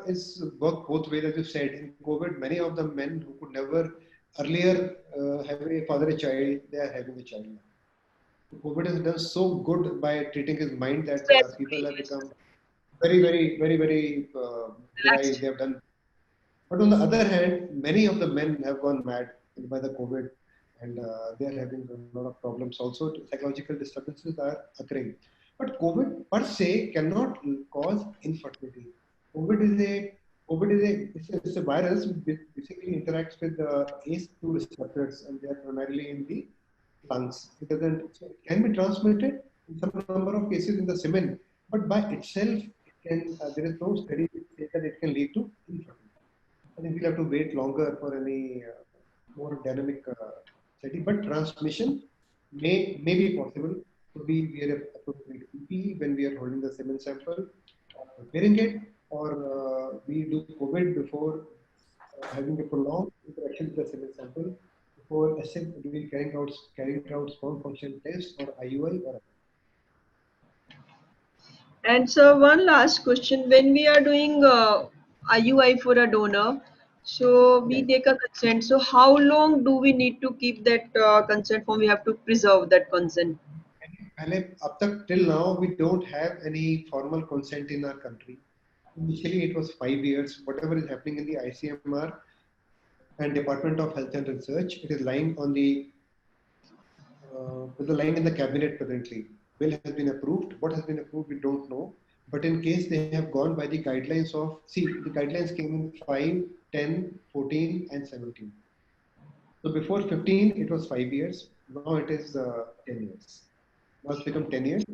is work both ways, as you said. In COVID, many of the men who could never earlier have a father a child, they are having a child now. COVID has done so good by treating his mind that Stress people free, have yes. become very virile. Relaxed. They have done. But on the other hand, many of the men have gone mad by the COVID, and they are having a lot of problems. Also, psychological disturbances are occurring. But COVID per se cannot cause infertility. COVID is a it's a virus which basically interacts with the ACE2 receptors, and they are primarily in the lungs. It can be transmitted in some number of cases in the semen, but by itself, there is no study which says that it can lead to infertility. I think we'll have to wait longer for any more dynamic study, but transmission may be possible. So we wear a appropriate PPE when we are holding the semen sample, preparing it, or we do COVID before having a prolonged interaction with the semen sample before doing carrying out sperm function test or IUI or. And so one last question: when we are doing IUI for a donor, so we Right. take a consent. So how long do we need to keep that consent form? We have to preserve that consent. पहले अब तक till now we don't have any formal consent in our country. Initially it was 5 years. Whatever is happening in the ICMR and Department of Health and Research, it is lying on lying in the cabinet presently. Bill has been approved. What has been approved, we don't know. But in case they have gone by the guidelines of, the guidelines came in 5, 10, 14, and 17. So before 15, it was 5 years. Now it is 10 years. Now it's become 10 years.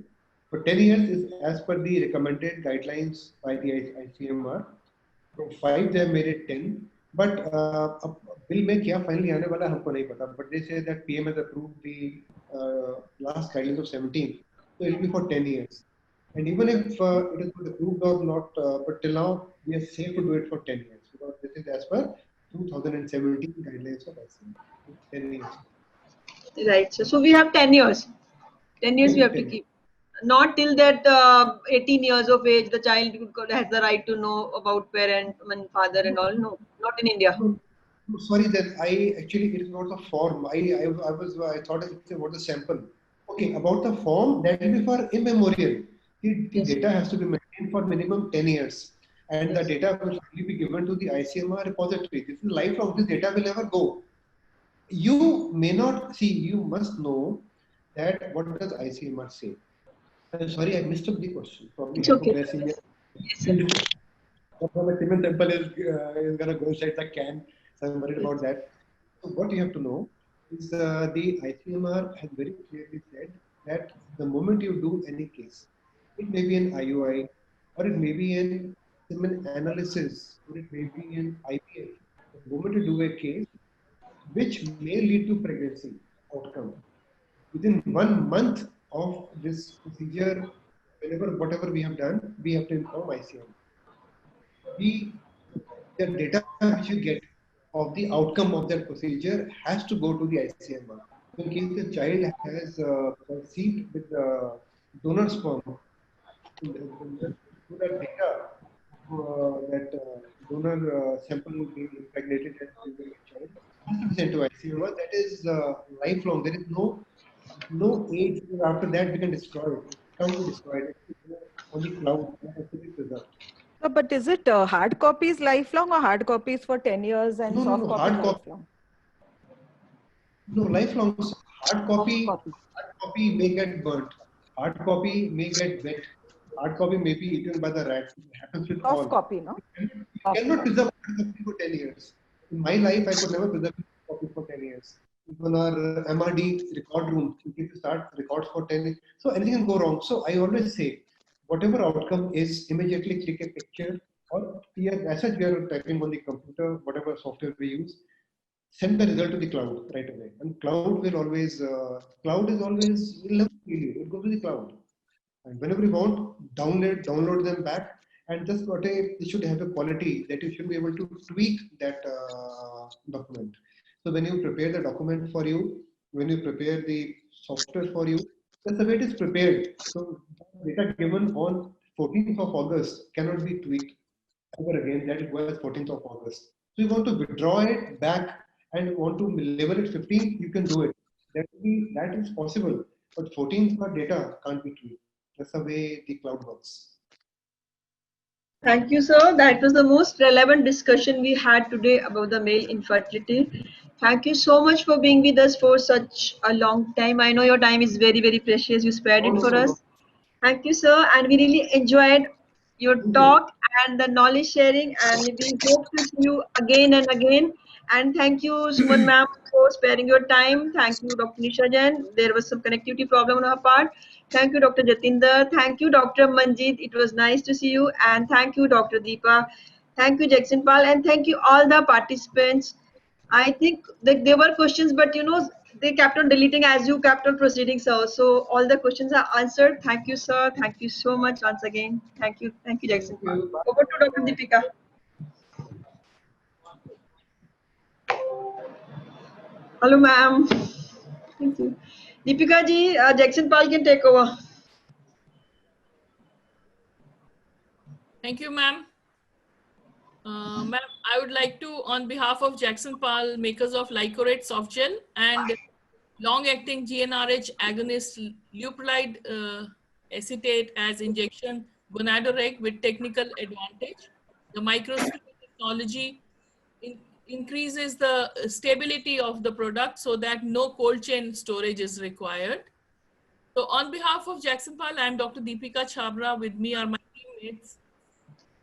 But 10 years is as per the recommended guidelines by the ICMR. From 5, they have made it 10. But bill में क्या finally आने वाला हमको नहीं पता. But they say that PM has approved the last guidelines of 17. So it will be for 10 years. And even if it is approved or not, but till now we are safe to do it for 10 years because this is as per 2017 guidelines of ICMR. 10 years. Right. So we have 10 years. 10 years we Yeah, have to 10 years. keep. Not till that 18 years of age, the child has the right to know about parent and father and all. No, not in India. No, sorry, then it is not the form. I thought it's about the sample. Okay, about the form, that will be for immemorial. The Yes. data has to be maintained for minimum 10 years. And the Yes. data will only be given to the ICMR repository. This is lifelong. This data will never go. You may not see, you must know that what does ICMR say? Sorry, I missed up the question. Probably It's okay. hypoglycemia. Yes, sir. My semen sample is going to go inside the can. So I'm worried about that. So what you have to know is the ICMR has very clearly said that the moment you do any case, it may be an IUI or it may be an semen analysis or it may be an IVF. The moment you do a case which may lead to pregnancy outcome, within 1 month of this procedure, whatever we have done, we have to inform ICMR. The data which you get of the outcome of that procedure has to go to the ICMR. So in case the child has conceived with donor sperm, to that data, that donor sample will be impregnated and delivered a child, has to be sent to ICMR. That is lifelong. There is no age. After that, we can destroy it. It can't be destroyed. It will go on the cloud. It has to be preserved. So, but is it hard copies lifelong or hard copies for 10 years and soft copy Hard copy. lifelong? No, lifelong. Hard copy may get burnt. Hard copy may get wet. Hard copy may be eaten by the rats. It happens with all. Soft copy, no? You cannot preserve hard copy for 10 years. In my life, I could never preserve copy for 10 years. Even our MRD record room, you need to start records for 10 years. So anything can go wrong. So I always say, whatever outcome is, immediately click a picture or as such we are typing on the computer, whatever software we use, send the result to the cloud right away. And cloud will always, will never fail you. It goes to the cloud. And whenever you want, download them back. And just it should have a quality that you should be able to tweak that document. So when you prepare the document for you, when you prepare the software for you, that's the way it is prepared. So data given on 14th of August cannot be tweaked over again. That it was 14th of August. So you want to withdraw it back and want to level it 15th, you can do it. That is possible. But 14th data can't be tweaked. That's the way the cloud works. Thank you, sir. That was the most relevant discussion we had today about the male infertility. Thank you so much for being with us for such a long time. I know your time is very, very precious. You spared it for us. Thank you, sir. And we really enjoyed your talk and the knowledge sharing. And we hope to see you again and again. And thank you, Suman ma'am, for sparing your time. Thank you, Dr. Nisha Jain. There was some connectivity problem on her part. Thank you, Dr. Jatinder. Thank you, Dr. Manjeet. It was nice to see you. And thank you, Dr. Deepa. Thank you, Jackson Pal. And thank you, all the participants. I think that there were questions, but you know, they kept on deleting as you kept on proceeding, sir. So all the questions are answered. Thank you, sir. Thank you so much once again. Thank you. Thank you, Jackson. Over to Dr. Deepika. Hello, ma'am. Thank you. Deepika ji, Jackson Pal can take over. Thank you, ma'am. Ma'am, I would like to, on behalf of Jackson Pal, makers of Lycorate softgel and long-acting GnRH agonist leuprolide acetate as injection gonadoreg with technical advantage. The microsphere technology increases the stability of the product so that no cold chain storage is required. So on behalf of Jackson Pal, I am Dr. Deepika Chhabra. With me are my teammates,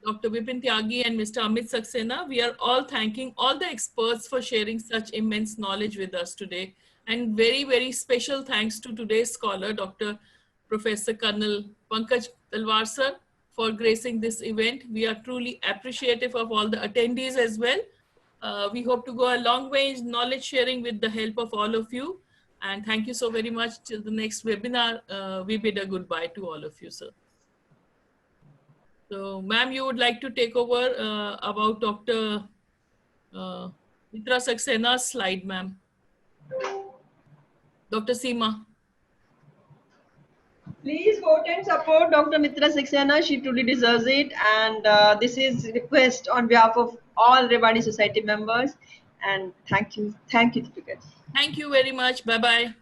Dr. Vipin Tyagi and Mr. Amit Saxena. We are all thanking all the experts for sharing such immense knowledge with us today. And very, very special thanks to today's scholar, Dr. Professor Colonel Pankaj Talwar sir, for gracing this event. We are truly appreciative of all the attendees as well. We hope to go a long way in knowledge sharing with the help of all of you. And thank you so very much. Till the next webinar, we bid a goodbye to all of you, sir. So, ma'am, you would like to take over about Dr. Mitra Saxena's slide, ma'am. Dr. Seema. Please vote and support Dr. Mitra Saxena. She truly deserves it. And this is a request on behalf of all Rewari Society members. And thank you. Thank you, Deepika. Thank you very much. Bye-bye.